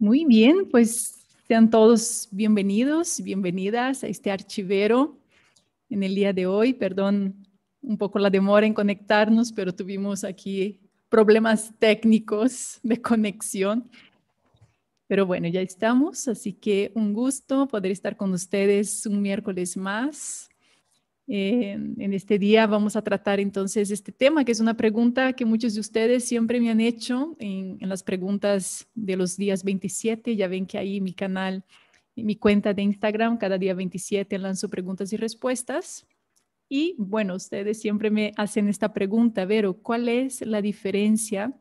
Muy bien, pues sean todos bienvenidos, bienvenidas a este archivero en el día de hoy. Perdón un poco la demora en conectarnos, pero tuvimos aquí problemas técnicos de conexión. Pero bueno, ya estamos, así que un gusto poder estar con ustedes un miércoles más. En este día vamos a tratar entonces este tema, que es una pregunta que muchos de ustedes siempre me han hecho en las preguntas de los días 27. Ya ven que ahí mi canal, en mi cuenta de Instagram, cada día 27 lanzo preguntas y respuestas. Y bueno, ustedes siempre me hacen esta pregunta, Vero, ¿cuál es la diferencia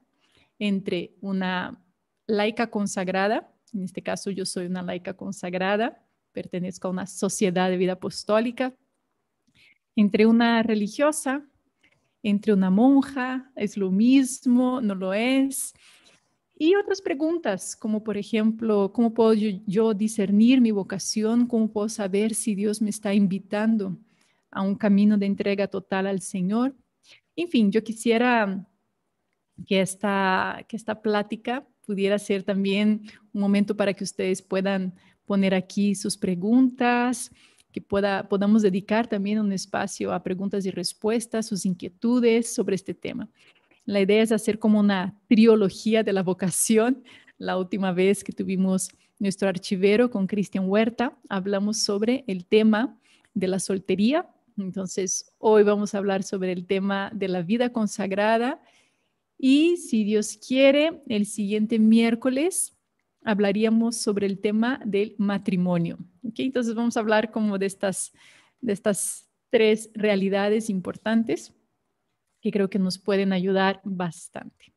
entre una laica consagrada? En este caso yo soy una laica consagrada, pertenezco a una sociedad de vida apostólica, entre una religiosa, entre una monja, ¿es lo mismo? ¿No lo es? Y otras preguntas, como por ejemplo, ¿cómo puedo yo discernir mi vocación? ¿Cómo puedo saber si Dios me está invitando a un camino de entrega total al Señor? En fin, yo quisiera que esta plática pudiera ser también un momento para que ustedes puedan poner aquí sus preguntas, que podamos dedicar también un espacio a preguntas y respuestas, sus inquietudes sobre este tema. La idea es hacer como una trilogía de la vocación. La última vez que tuvimos nuestro archivero con Cristian Huerta, hablamos sobre el tema de la soltería. Entonces, hoy vamos a hablar sobre el tema de la vida consagrada y si Dios quiere, el siguiente miércoles hablaríamos sobre el tema del matrimonio. ¿Okay? Entonces vamos a hablar como de estas tres realidades importantes que creo que nos pueden ayudar bastante.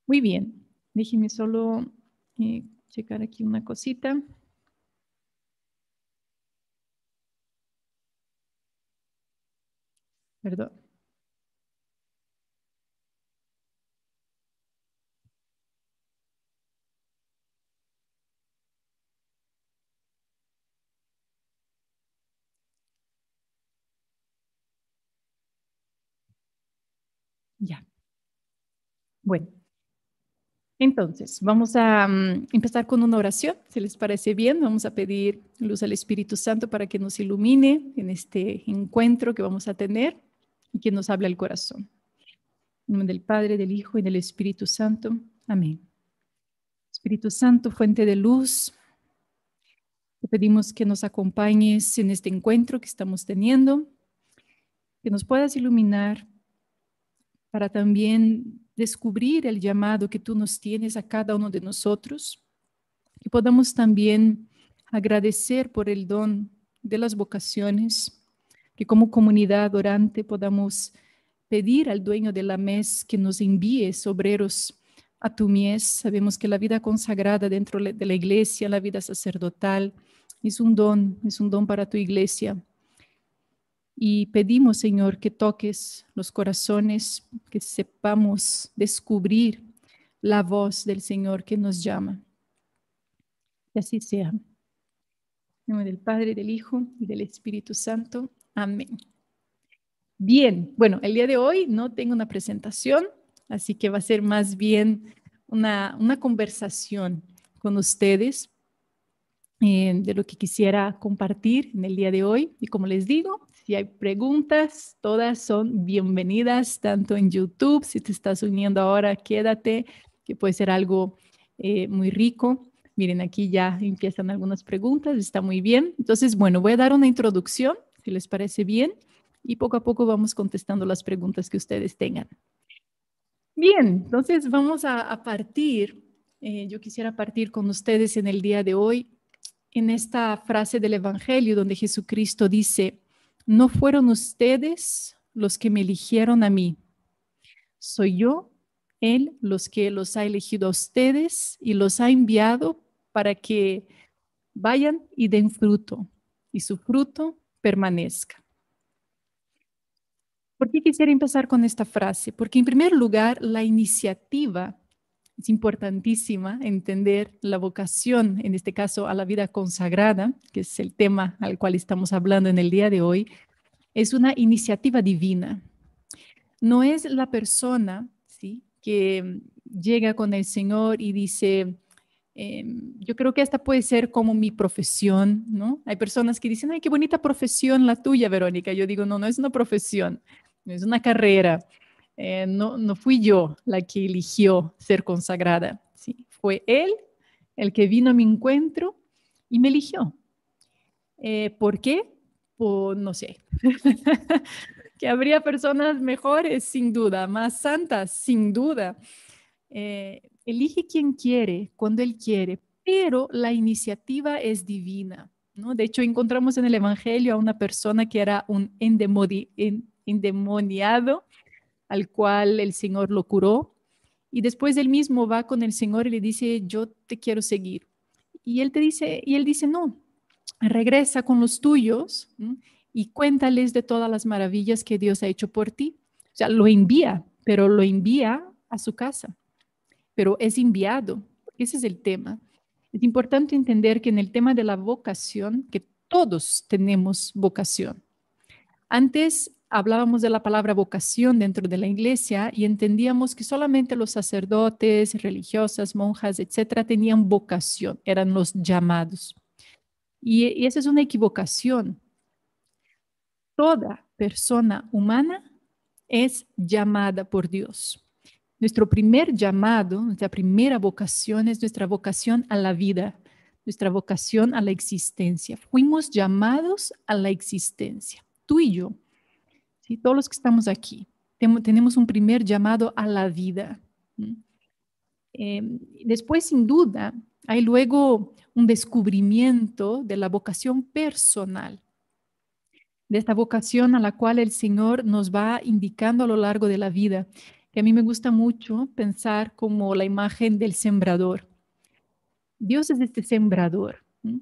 Muy bien, déjenme solo checar aquí una cosita. Perdón. Ya. Bueno, entonces vamos a empezar con una oración. Si les parece bien, vamos a pedir luz al Espíritu Santo para que nos ilumine en este encuentro que vamos a tener y que nos hable al corazón. En nombre del Padre, del Hijo y del Espíritu Santo. Amén. Espíritu Santo, fuente de luz, te pedimos que nos acompañes en este encuentro que estamos teniendo, que nos puedas iluminar para también descubrir el llamado que tú nos tienes a cada uno de nosotros, que podamos también agradecer por el don de las vocaciones, que como comunidad orante podamos pedir al dueño de la mies que nos envíe obreros a tu mies. Sabemos que la vida consagrada dentro de la iglesia, la vida sacerdotal, es un don para tu iglesia. Y pedimos, Señor, que toques los corazones, que sepamos descubrir la voz del Señor que nos llama. Que así sea. En nombre del Padre, del Hijo y del Espíritu Santo. Amén. Bien, bueno, el día de hoy no tengo una presentación, así que va a ser más bien una conversación con ustedes de lo que quisiera compartir en el día de hoy. Y como les digo, si hay preguntas, todas son bienvenidas, tanto en YouTube, si te estás uniendo ahora, quédate, que puede ser algo muy rico. Miren, aquí ya empiezan algunas preguntas, está muy bien. Entonces, bueno, voy a dar una introducción, si les parece bien, y poco a poco vamos contestando las preguntas que ustedes tengan. Bien, entonces vamos a partir. Yo quisiera partir con ustedes en el día de hoy en esta frase del Evangelio donde Jesucristo dice, no fueron ustedes los que me eligieron a mí, soy yo, Él, los que los ha elegido a ustedes y los ha enviado para que vayan y den fruto y su fruto permanezca. ¿Por qué quisiera empezar con esta frase? Porque en primer lugar, la iniciativa es importantísima, entender la vocación, en este caso a la vida consagrada, que es el tema al cual estamos hablando en el día de hoy, es una iniciativa divina. No es la persona, ¿sí?, que llega con el Señor y dice, Yo creo que esta puede ser como mi profesión, ¿no? Hay personas que dicen, ay, qué bonita profesión la tuya, Verónica. Yo digo, no, no es una profesión, es una carrera. No, no fui yo la que eligió ser consagrada, ¿sí? Fue él el que vino a mi encuentro y me eligió. ¿Por qué? Pues no sé. Que habría personas mejores, sin duda, más santas, sin duda. Elige quien quiere, cuando él quiere, pero la iniciativa es divina, ¿no? De hecho, encontramos en el Evangelio a una persona que era un endemoniado, al cual el Señor lo curó, y después él mismo va con el Señor y le dice, yo te quiero seguir. Y él dice, no, regresa con los tuyos, ¿no? Y cuéntales de todas las maravillas que Dios ha hecho por ti. O sea, lo envía, pero lo envía a su casa, pero es enviado. Ese es el tema. Es importante entender que en el tema de la vocación, que todos tenemos vocación. Antes hablábamos de la palabra vocación dentro de la iglesia y entendíamos que solamente los sacerdotes, religiosas, monjas, etcétera, tenían vocación, eran los llamados. Y esa es una equivocación. Toda persona humana es llamada por Dios. Nuestro primer llamado, nuestra primera vocación es nuestra vocación a la vida, nuestra vocación a la existencia. Fuimos llamados a la existencia, tú y yo, ¿sí? Todos los que estamos aquí. Tenemos un primer llamado a la vida. Eh, Después, sin duda, hay luego un descubrimiento de la vocación personal, de esta vocación a la cual el Señor nos va indicando a lo largo de la vida, que a mí me gusta mucho pensar como la imagen del sembrador. Dios es este sembrador. ¿Sí?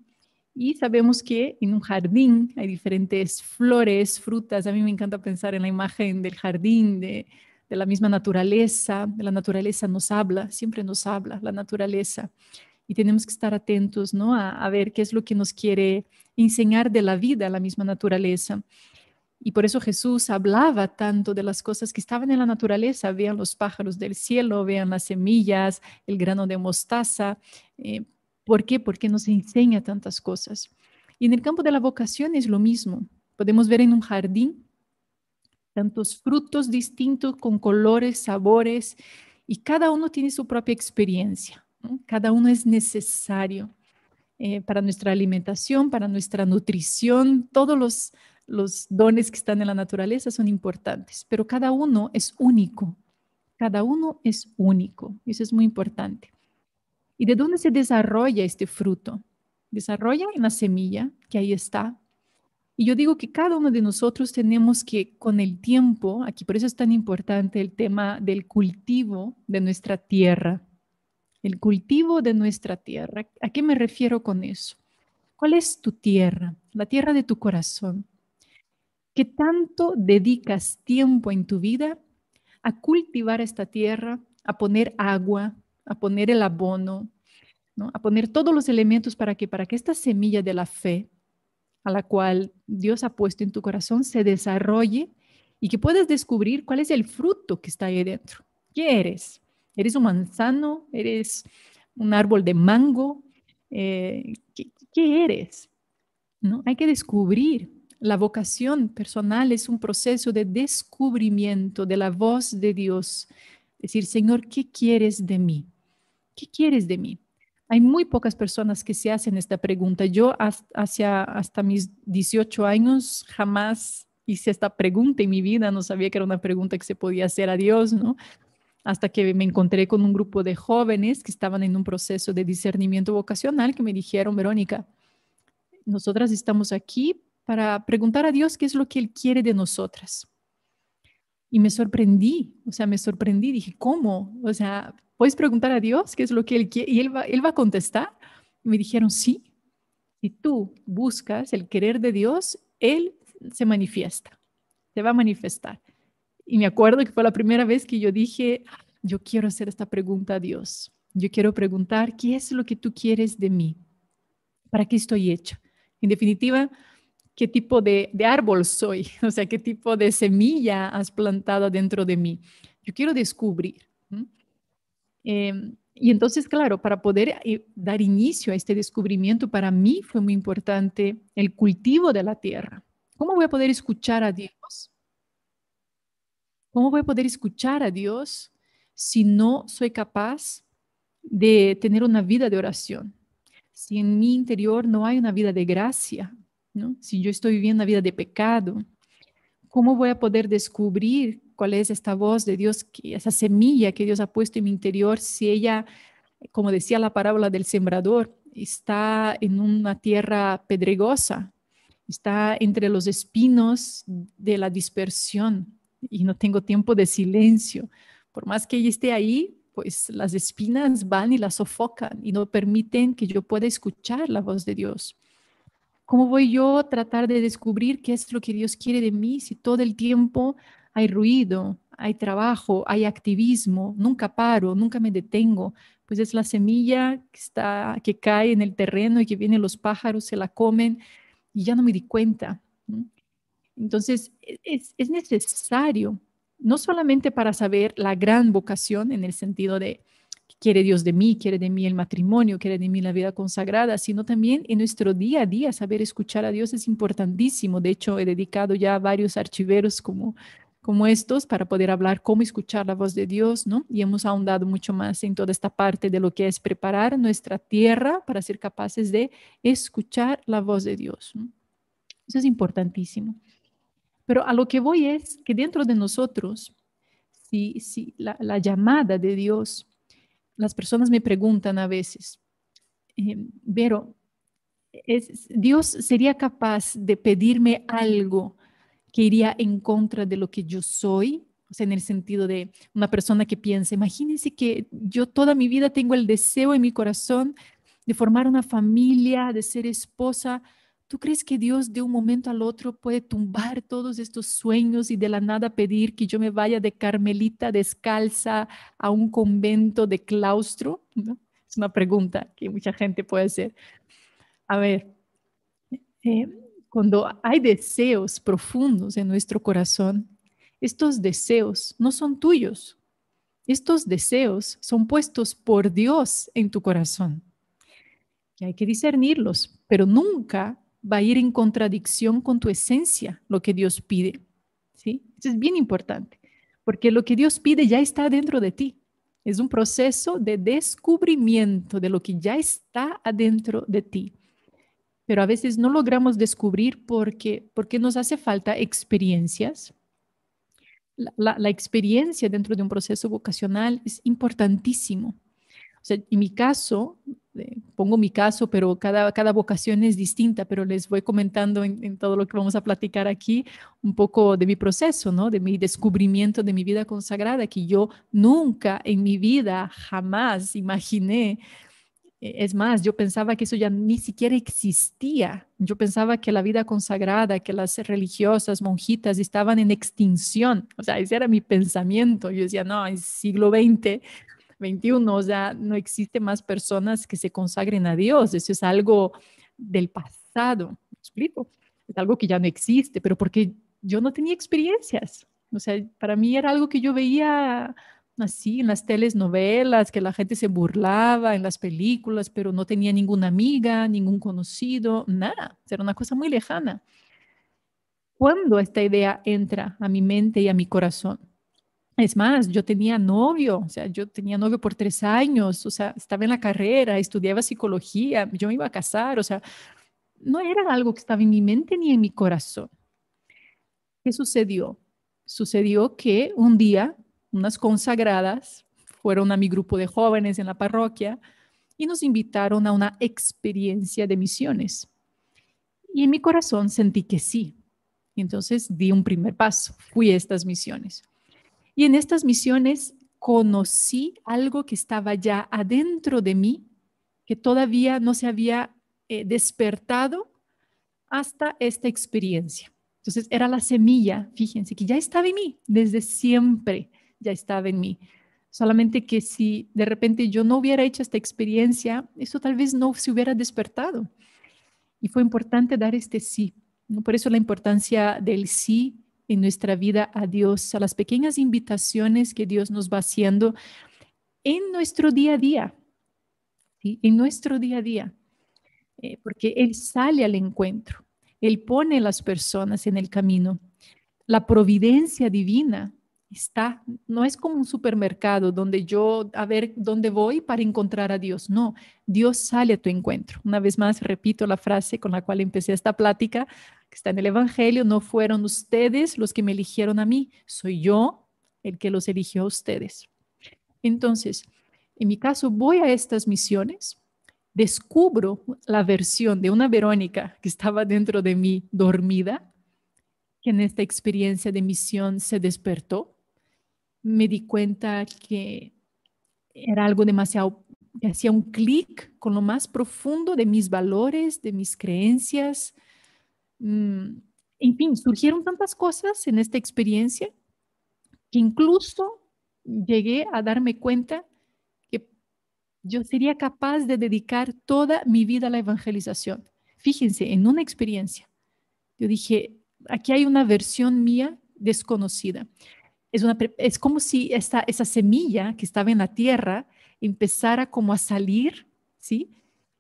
Y sabemos que en un jardín hay diferentes flores, frutas. A mí me encanta pensar en la imagen del jardín, de la misma naturaleza. La naturaleza nos habla, siempre nos habla la naturaleza. Y tenemos que estar atentos, ¿no? A ver qué es lo que nos quiere enseñar de la vida, la misma naturaleza. Y por eso Jesús hablaba tanto de las cosas que estaban en la naturaleza. Vean los pájaros del cielo, vean las semillas, el grano de mostaza. Eh, ¿Por qué? Porque nos enseña tantas cosas. Y en el campo de la vocación es lo mismo. Podemos ver en un jardín tantos frutos distintos con colores, sabores, y cada uno tiene su propia experiencia, ¿no? Cada uno es necesario para nuestra alimentación, para nuestra nutrición. Todos los dones que están en la naturaleza son importantes, pero cada uno es único. Cada uno es único. Eso es muy importante. ¿Y de dónde se desarrolla este fruto? Desarrolla en la semilla, que ahí está. Y yo digo que cada uno de nosotros tenemos que, con el tiempo, aquí por eso es tan importante el tema del cultivo de nuestra tierra. El cultivo de nuestra tierra. ¿A qué me refiero con eso? ¿Cuál es tu tierra? La tierra de tu corazón. ¿Qué tanto dedicas tiempo en tu vida a cultivar esta tierra, a poner agua, a poner el abono, ¿no? A poner todos los elementos para que esta semilla de la fe a la cual Dios ha puesto en tu corazón se desarrolle y que puedas descubrir cuál es el fruto que está ahí dentro? ¿Qué eres? ¿Eres un manzano? ¿Eres un árbol de mango? ¿Qué eres? ¿No? Hay que descubrir. La vocación personal es un proceso de descubrimiento de la voz de Dios. Decir, Señor, ¿qué quieres de mí? ¿Qué quieres de mí? Hay muy pocas personas que se hacen esta pregunta. Yo hasta mis 18 años jamás hice esta pregunta en mi vida, no sabía que era una pregunta que se podía hacer a Dios, ¿no? Hasta que me encontré con un grupo de jóvenes que estaban en un proceso de discernimiento vocacional que me dijeron, Verónica, nosotras estamos aquí para preguntar a Dios qué es lo que Él quiere de nosotras. Y me sorprendí, o sea, me sorprendí, dije, ¿cómo? O sea, ¿puedes preguntar a Dios qué es lo que Él quiere? Y Él va a contestar. Y me dijeron, sí, si tú buscas el querer de Dios, Él se manifiesta, se va a manifestar. Y me acuerdo que fue la primera vez que yo dije, yo quiero hacer esta pregunta a Dios. Yo quiero preguntar, ¿qué es lo que tú quieres de mí? ¿Para qué estoy hecha? En definitiva, ¿qué tipo de árbol soy? O sea, ¿qué tipo de semilla has plantado dentro de mí? Yo quiero descubrir. ¿Mm? Y entonces, claro, para poder dar inicio a este descubrimiento, para mí fue muy importante el cultivo de la tierra. ¿Cómo voy a poder escuchar a Dios? ¿Cómo voy a poder escuchar a Dios si no soy capaz de tener una vida de oración? Si en mi interior no hay una vida de gracia, ¿no? Si yo estoy viviendo una vida de pecado, ¿cómo voy a poder descubrir cuál es esta voz de Dios, esa semilla que Dios ha puesto en mi interior, si ella, como decía la parábola del sembrador, está en una tierra pedregosa, está entre los espinos de la dispersión y no tengo tiempo de silencio? Por más que ella esté ahí, pues las espinas van y la sofocan y no permiten que yo pueda escuchar la voz de Dios. ¿Cómo voy yo a tratar de descubrir qué es lo que Dios quiere de mí si todo el tiempo hay ruido, hay trabajo, hay activismo, nunca paro, nunca me detengo? Pues es la semilla que cae en el terreno y que vienen los pájaros, se la comen y ya no me di cuenta, ¿no? Entonces, es necesario, no solamente para saber la gran vocación en el sentido de que quiere de mí el matrimonio, quiere de mí la vida consagrada, sino también en nuestro día a día saber escuchar a Dios es importantísimo. De hecho, he dedicado ya varios archiveros como estos para poder hablar cómo escuchar la voz de Dios, ¿no? Y hemos ahondado mucho más en toda esta parte de lo que es preparar nuestra tierra para ser capaces de escuchar la voz de Dios, ¿no? Eso es importantísimo. Pero a lo que voy es que dentro de nosotros, si la llamada de Dios, las personas me preguntan a veces, Vero, ¿Dios sería capaz de pedirme algo que iría en contra de lo que yo soy? O sea, en el sentido de una persona que piensa, imagínense que yo toda mi vida tengo el deseo en mi corazón de formar una familia, de ser esposa. ¿Tú crees que Dios de un momento al otro puede tumbar todos estos sueños y de la nada pedir que yo me vaya de Carmelita descalza a un convento de claustro? ¿No? Es una pregunta que mucha gente puede hacer. A ver, eh, cuando hay deseos profundos en nuestro corazón, estos deseos no son tuyos. Estos deseos son puestos por Dios en tu corazón. Y hay que discernirlos, pero nunca va a ir en contradicción con tu esencia lo que Dios pide. ¿Sí? Eso es bien importante, porque lo que Dios pide ya está dentro de ti. Es un proceso de descubrimiento de lo que ya está adentro de ti. Pero a veces no logramos descubrir porque nos hace falta experiencias. La experiencia dentro de un proceso vocacional es importantísimo. O sea, en mi caso, pongo mi caso, pero cada vocación es distinta, pero les voy comentando en todo lo que vamos a platicar aquí un poco de mi proceso, ¿no? De mi descubrimiento de mi vida consagrada, que yo nunca en mi vida jamás imaginé. Es más, yo pensaba que eso ya ni siquiera existía. Yo pensaba que la vida consagrada, que las religiosas, monjitas estaban en extinción. O sea, ese era mi pensamiento. Yo decía, no, en siglo XX, XXI, o sea, no existe más personas que se consagren a Dios. Eso es algo del pasado. ¿Me explico? Es algo que ya no existe, pero porque yo no tenía experiencias. O sea, para mí era algo que yo veía así en las telenovelas, que la gente se burlaba en las películas, pero no tenía ninguna amiga, ningún conocido, nada. Era una cosa muy lejana. ¿Cuándo esta idea entra a mi mente y a mi corazón? Es más, yo tenía novio, o sea, yo tenía novio por 3 años, o sea, estaba en la carrera, estudiaba psicología, yo me iba a casar, o sea, no era algo que estaba en mi mente ni en mi corazón. ¿Qué sucedió? Sucedió que un día unas consagradas fueron a mi grupo de jóvenes en la parroquia y nos invitaron a una experiencia de misiones. Y en mi corazón sentí que sí. Y entonces di un primer paso, fui a estas misiones. Y en estas misiones conocí algo que estaba ya adentro de mí, que todavía no se había despertado hasta esta experiencia. Entonces era la semilla, fíjense, que ya estaba en mí, desde siempre ya estaba en mí. Solamente que si de repente yo no hubiera hecho esta experiencia, eso tal vez no se hubiera despertado. Y fue importante dar este sí, ¿no? Por eso la importancia del sí en nuestra vida a Dios, a las pequeñas invitaciones que Dios nos va haciendo en nuestro día a día, ¿sí? En nuestro día a día, porque Él sale al encuentro, Él pone a las personas en el camino. La providencia divina está, no es como un supermercado donde yo a ver dónde voy para encontrar a Dios. No, Dios sale a tu encuentro. Una vez más, repito la frase con la cual empecé esta plática, que está en el Evangelio: no fueron ustedes los que me eligieron a mí, soy yo el que los eligió a ustedes. Entonces, en mi caso, voy a estas misiones, descubro la versión de una Verónica que estaba dentro de mí dormida, que en esta experiencia de misión se despertó. Me di cuenta que era algo demasiado, que hacía un clic con lo más profundo de mis valores, de mis creencias. Mm, en fin, surgieron tantas cosas en esta experiencia que incluso llegué a darme cuenta que yo sería capaz de dedicar toda mi vida a la evangelización. Fíjense, en una experiencia, yo dije, aquí hay una versión mía desconocida. Es como si esa semilla que estaba en la tierra empezara como a salir, ¿sí?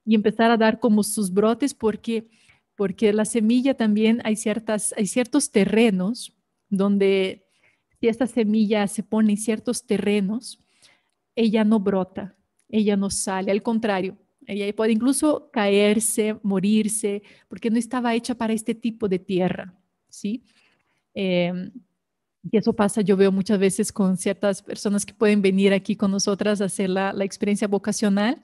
Y empezar a dar como sus brotes, porque la semilla también hay ciertos terrenos donde si esta semilla se pone en ciertos terrenos, ella no brota, ella no sale, al contrario, ella puede incluso caerse, morirse, porque no estaba hecha para este tipo de tierra, ¿sí? Eh, y eso pasa, yo veo muchas veces con ciertas personas que pueden venir aquí con nosotras a hacer la experiencia vocacional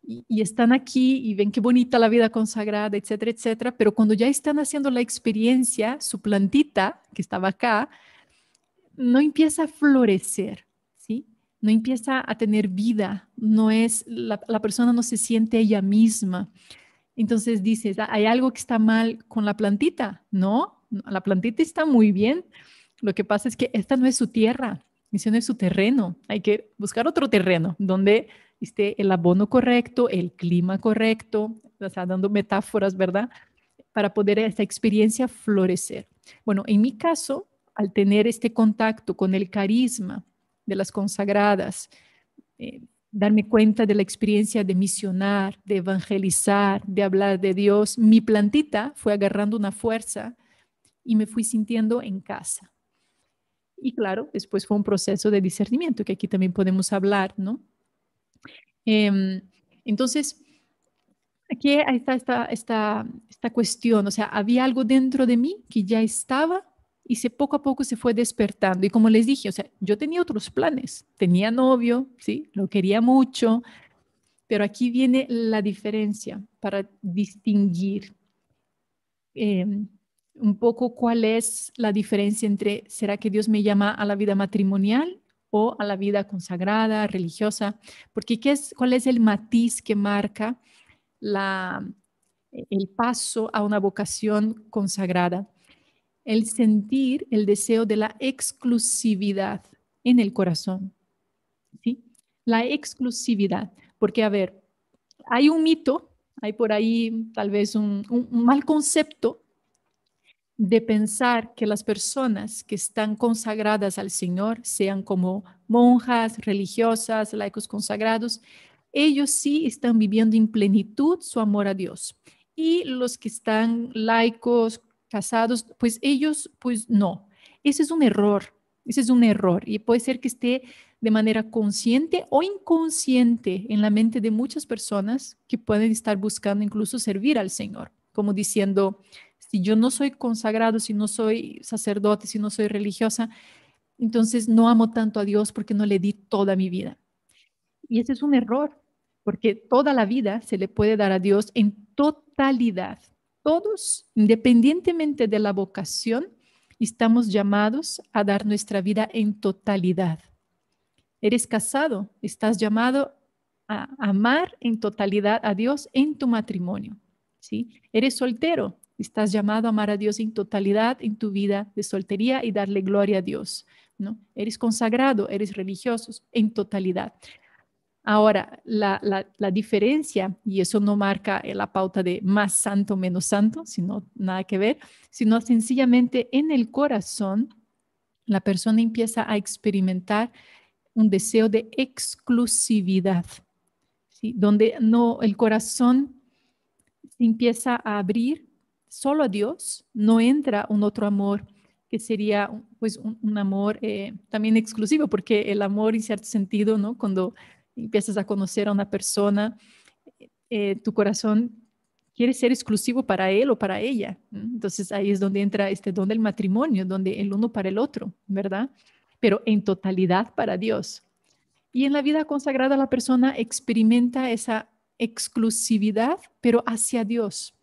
y están aquí y ven qué bonita la vida consagrada, etcétera, etcétera, pero cuando ya están haciendo la experiencia, su plantita que estaba acá no empieza a florecer, ¿sí? No empieza a tener vida, no es, la persona no se siente ella misma. Entonces dices, "Ah, hay algo que está mal con la plantita". No, la plantita está muy bien. Lo que pasa es que esta no es su tierra, ese no es su terreno. Hay que buscar otro terreno donde esté el abono correcto, el clima correcto, o sea, dando metáforas, ¿verdad? Para poder esta experiencia florecer. Bueno, en mi caso, al tener este contacto con el carisma de las consagradas, eh, darme cuenta de la experiencia de misionar, de evangelizar, de hablar de Dios, mi plantita fue agarrando una fuerza y me fui sintiendo en casa. Y claro, después fue un proceso de discernimiento que aquí también podemos hablar, ¿no? Eh, entonces, aquí está esta cuestión, o sea, había algo dentro de mí que ya estaba y poco a poco se fue despertando. Y como les dije, o sea, yo tenía otros planes, tenía novio, ¿sí? Lo quería mucho, pero aquí viene la diferencia para distinguir eh, un poco cuál es la diferencia entre, ¿será que Dios me llama a la vida matrimonial o a la vida consagrada, religiosa? Porque ¿cuál es el matiz que marca la, el paso a una vocación consagrada? El sentir el deseo de la exclusividad en el corazón, ¿sí? La exclusividad, porque a ver, hay un mito, hay por ahí tal vez un mal concepto de pensar que las personas que están consagradas al Señor, sean como monjas, religiosas, laicos consagrados, ellos sí están viviendo en plenitud su amor a Dios. Y los que están laicos, casados, pues ellos, pues no. Ese es un error, ese es un error. Y puede ser que esté de manera consciente o inconsciente en la mente de muchas personas que pueden estar buscando incluso servir al Señor, como diciendo, si yo no soy consagrado, si no soy sacerdote, si no soy religiosa, entonces no amo tanto a Dios porque no le di toda mi vida. Y ese es un error, porque toda la vida se le puede dar a Dios en totalidad. Todos, independientemente de la vocación, estamos llamados a dar nuestra vida en totalidad. Eres casado, estás llamado a amar en totalidad a Dios en tu matrimonio, ¿sí? Eres soltero, estás llamado a amar a Dios en totalidad en tu vida de soltería y darle gloria a Dios, ¿no? Eres consagrado, eres religioso en totalidad. Ahora, la diferencia, y eso no marca la pauta de más santo, menos santo, sino nada que ver, sino sencillamente en el corazón, la persona empieza a experimentar un deseo de exclusividad, ¿sí? Donde no, el corazón se empieza a abrir solo a Dios, no entra un otro amor que sería pues un amor también exclusivo, porque el amor en cierto sentido, ¿no? Cuando empiezas a conocer a una persona, tu corazón quiere ser exclusivo para él o para ella, ¿no? Entonces ahí es donde entra este don del matrimonio, donde el uno para el otro, ¿verdad? Pero en totalidad para Dios. Y en la vida consagrada la persona experimenta esa exclusividad, pero hacia Dios.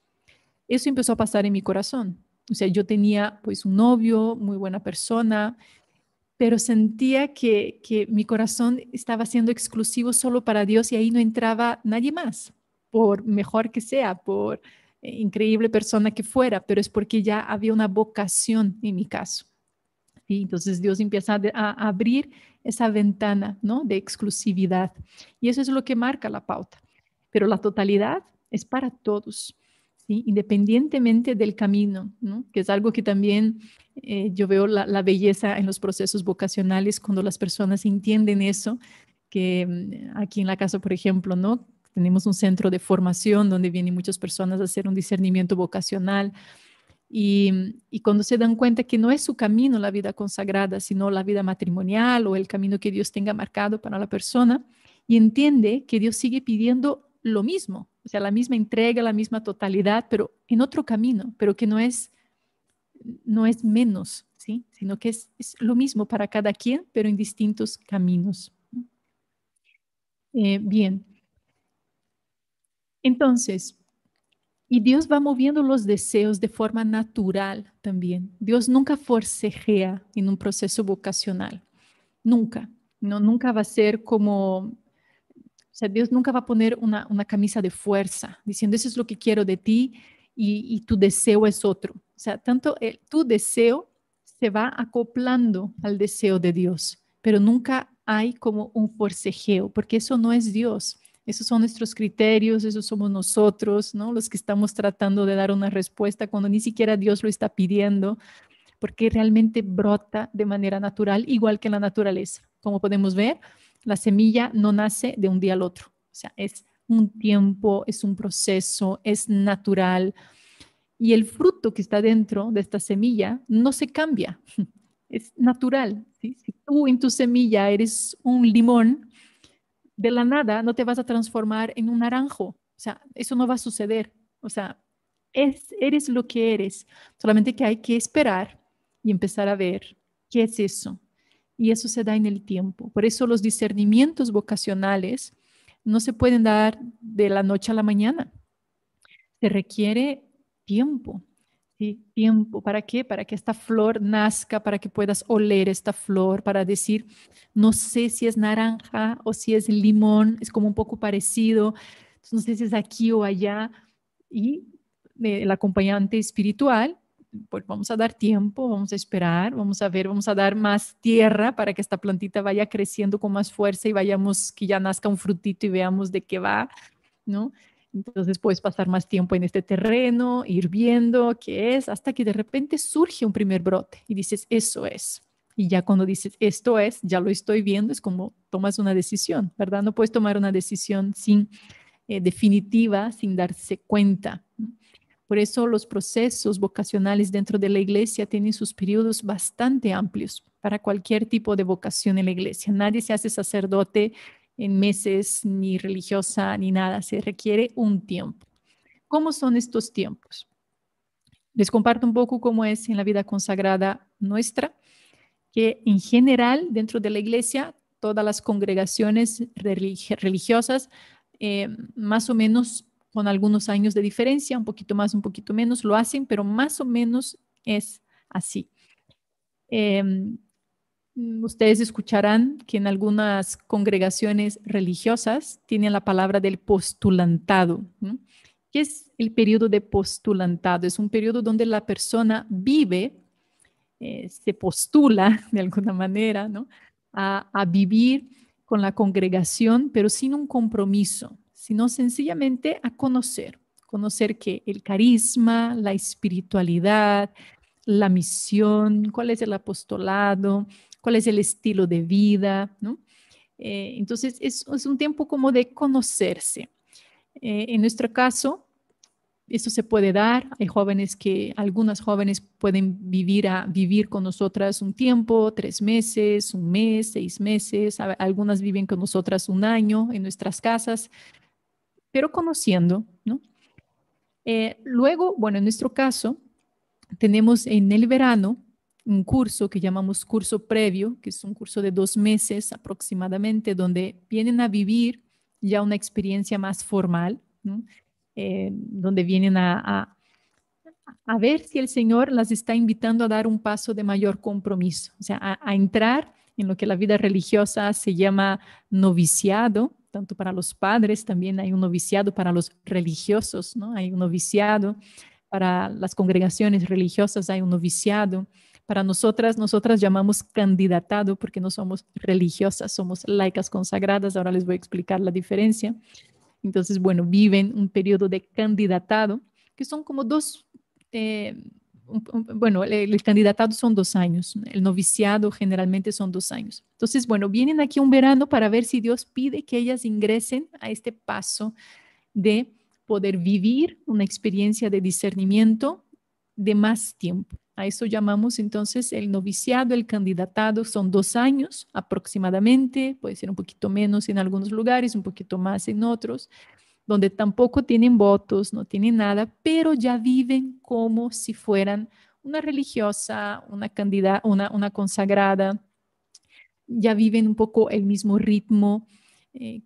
Eso empezó a pasar en mi corazón. O sea, yo tenía pues un novio, muy buena persona, pero sentía que mi corazón estaba siendo exclusivo solo para Dios y ahí no entraba nadie más, por mejor que sea, por increíble persona que fuera, pero es porque ya había una vocación en mi caso. Y entonces Dios empieza a abrir esa ventana, ¿no? De exclusividad. Y eso es lo que marca la pauta. Pero la totalidad es para todos, ¿sí? Independientemente del camino, ¿no? Que es algo que también yo veo la belleza en los procesos vocacionales cuando las personas entienden eso, que aquí en la casa, por ejemplo, ¿no? Tenemos un centro de formación donde vienen muchas personas a hacer un discernimiento vocacional y cuando se dan cuenta que no es su camino la vida consagrada, sino la vida matrimonial o el camino que Dios tenga marcado para la persona, y entiende que Dios sigue pidiendo lo mismo, o sea, la misma entrega, la misma totalidad, pero en otro camino, pero que no es menos, ¿sí? Sino que es lo mismo para cada quien, pero en distintos caminos. Bien, entonces, y Dios va moviendo los deseos de forma natural también. Dios nunca forcejea en un proceso vocacional, nunca. No, nunca va a ser como, o sea, Dios nunca va a poner una camisa de fuerza diciendo, eso es lo que quiero de ti y tu deseo es otro. O sea, tanto tu deseo se va acoplando al deseo de Dios, pero nunca hay como un forcejeo, porque eso no es Dios. Esos son nuestros criterios, esos somos nosotros, ¿no? Los que estamos tratando de dar una respuesta cuando ni siquiera Dios lo está pidiendo, porque realmente brota de manera natural, igual que en la naturaleza. Como podemos ver, la semilla no nace de un día al otro. O sea, es un tiempo, es un proceso, es natural. Y el fruto que está dentro de esta semilla no se cambia, es natural, ¿sí? Si tú en tu semilla eres un limón, de la nada no te vas a transformar en un naranjo. O sea, eso no va a suceder. O sea, eres lo que eres. Solamente que hay que esperar y empezar a ver qué es eso. Y eso se da en el tiempo. Por eso los discernimientos vocacionales no se pueden dar de la noche a la mañana. Se requiere tiempo. ¿Sí? Tiempo. ¿Para qué? Para que esta flor nazca, para que puedas oler esta flor, para decir, no sé si es naranja o si es limón, es como un poco parecido, no sé si es aquí o allá. Y el acompañante espiritual, pues vamos a dar tiempo, vamos a esperar, vamos a ver, vamos a dar más tierra para que esta plantita vaya creciendo con más fuerza y vayamos, que ya nazca un frutito y veamos de qué va, ¿no? Entonces puedes pasar más tiempo en este terreno, ir viendo qué es, hasta que de repente surge un primer brote y dices, eso es. Y ya cuando dices, esto es, ya lo estoy viendo, es como tomas una decisión, ¿verdad? No puedes tomar una decisión sin definitiva, sin darse cuenta. Por eso los procesos vocacionales dentro de la iglesia tienen sus periodos bastante amplios para cualquier tipo de vocación en la iglesia. Nadie se hace sacerdote en meses, ni religiosa, ni nada. Se requiere un tiempo. ¿Cómo son estos tiempos? Les comparto un poco cómo es en la vida consagrada nuestra, que en general dentro de la iglesia, todas las congregaciones religiosas, más o menos con algunos años de diferencia, un poquito más, un poquito menos, lo hacen, pero más o menos es así. Eh, Ustedes escucharán que en algunas congregaciones religiosas tienen la palabra del postulantado, ¿no? ¿Qué es el periodo de postulantado? Es un periodo donde la persona vive, se postula de alguna manera, ¿no? A vivir con la congregación, pero sin un compromiso, sino sencillamente a conocer. Conocer que el carisma, la espiritualidad, la misión, cuál es el apostolado, cuál es el estilo de vida, ¿no? Entonces, es un tiempo como de conocerse. En nuestro caso, esto se puede dar. Hay jóvenes algunas jóvenes pueden vivir con nosotras un tiempo, 3 meses, un mes, 6 meses. Algunas viven con nosotras un año en nuestras casas, pero conociendo, ¿no? Luego, bueno, en nuestro caso, tenemos en el verano un curso que llamamos curso previo, que es un curso de 2 meses aproximadamente, donde vienen a vivir ya una experiencia más formal, ¿no? Donde vienen a ver si el Señor las está invitando a dar un paso de mayor compromiso, o sea, a entrar en lo que la vida religiosa se llama noviciado, tanto para los padres, también hay un noviciado para los religiosos, ¿no? Hay un noviciado para las congregaciones religiosas, hay un noviciado. Para nosotras llamamos candidatado porque no somos religiosas, somos laicas consagradas. Ahora les voy a explicar la diferencia. Entonces, bueno, viven un periodo de candidatado, que son como eh, bueno, el candidatado son 2 años, el noviciado generalmente son 2 años. Entonces, bueno, vienen aquí un verano para ver si Dios pide que ellas ingresen a este paso de poder vivir una experiencia de discernimiento de más tiempo. A eso llamamos entonces el noviciado, el candidatado, son 2 años aproximadamente, puede ser un poquito menos en algunos lugares, un poquito más en otros, donde tampoco tienen votos, no tienen nada, pero ya viven como si fueran una religiosa, una consagrada, ya viven un poco el mismo ritmo, eh,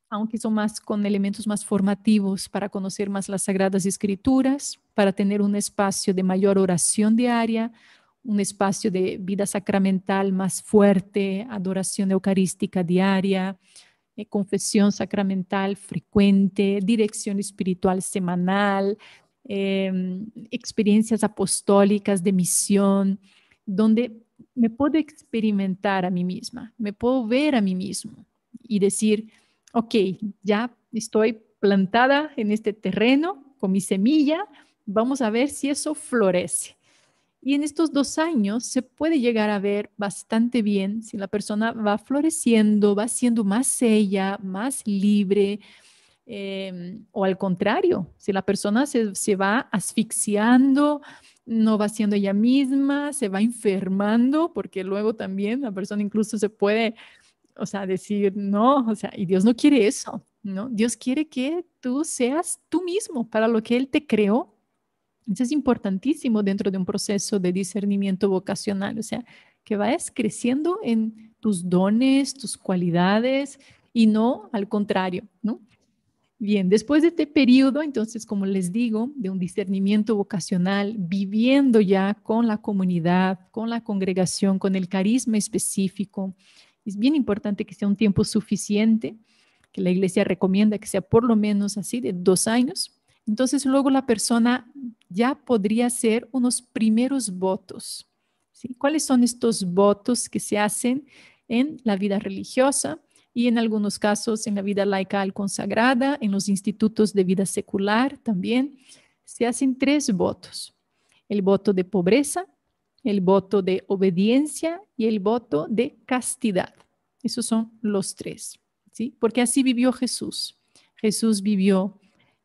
aunque son más con elementos más formativos para conocer más las Sagradas Escrituras, para tener un espacio de mayor oración diaria, un espacio de vida sacramental más fuerte, adoración eucarística diaria, confesión sacramental frecuente, dirección espiritual semanal, experiencias apostólicas de misión, donde me puedo experimentar a mí misma, me puedo ver a mí mismo y decir, ok, ya estoy plantada en este terreno con mi semilla, vamos a ver si eso florece. Y en estos 2 años se puede llegar a ver bastante bien si la persona va floreciendo, va siendo más ella, más libre, o al contrario, si la persona se va asfixiando, no va siendo ella misma, se va enfermando, porque luego también la persona incluso se puede, o sea, decir, no, o sea, y Dios no quiere eso, ¿no? Dios quiere que tú seas tú mismo para lo que Él te creó. Eso es importantísimo dentro de un proceso de discernimiento vocacional, o sea, que vayas creciendo en tus dones, tus cualidades y no al contrario, ¿no? Bien, después de este periodo, entonces, como les digo, de un discernimiento vocacional, viviendo ya con la comunidad, con la congregación, con el carisma específico, es bien importante que sea un tiempo suficiente, que la iglesia recomienda que sea por lo menos así de 2 años. Entonces, luego la persona ya podría hacer unos primeros votos. ¿Sí? ¿Cuáles son estos votos que se hacen en la vida religiosa? Y en algunos casos en la vida laical consagrada, en los institutos de vida secular también, se hacen 3 votos. El voto de pobreza, el voto de obediencia y el voto de castidad. Esos son los 3, ¿sí? Porque así vivió Jesús. Jesús vivió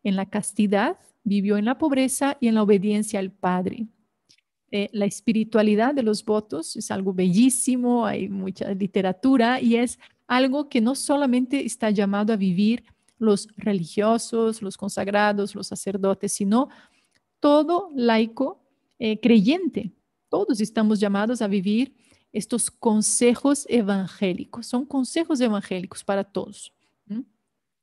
en la castidad, vivió en la pobreza y en la obediencia al Padre. La espiritualidad de los votos es algo bellísimo, hay mucha literatura y es algo que no solamente está llamado a vivir los religiosos, los consagrados, los sacerdotes, sino todo laico creyente. Todos estamos llamados a vivir estos consejos evangélicos. Son consejos evangélicos para todos. ¿Mm?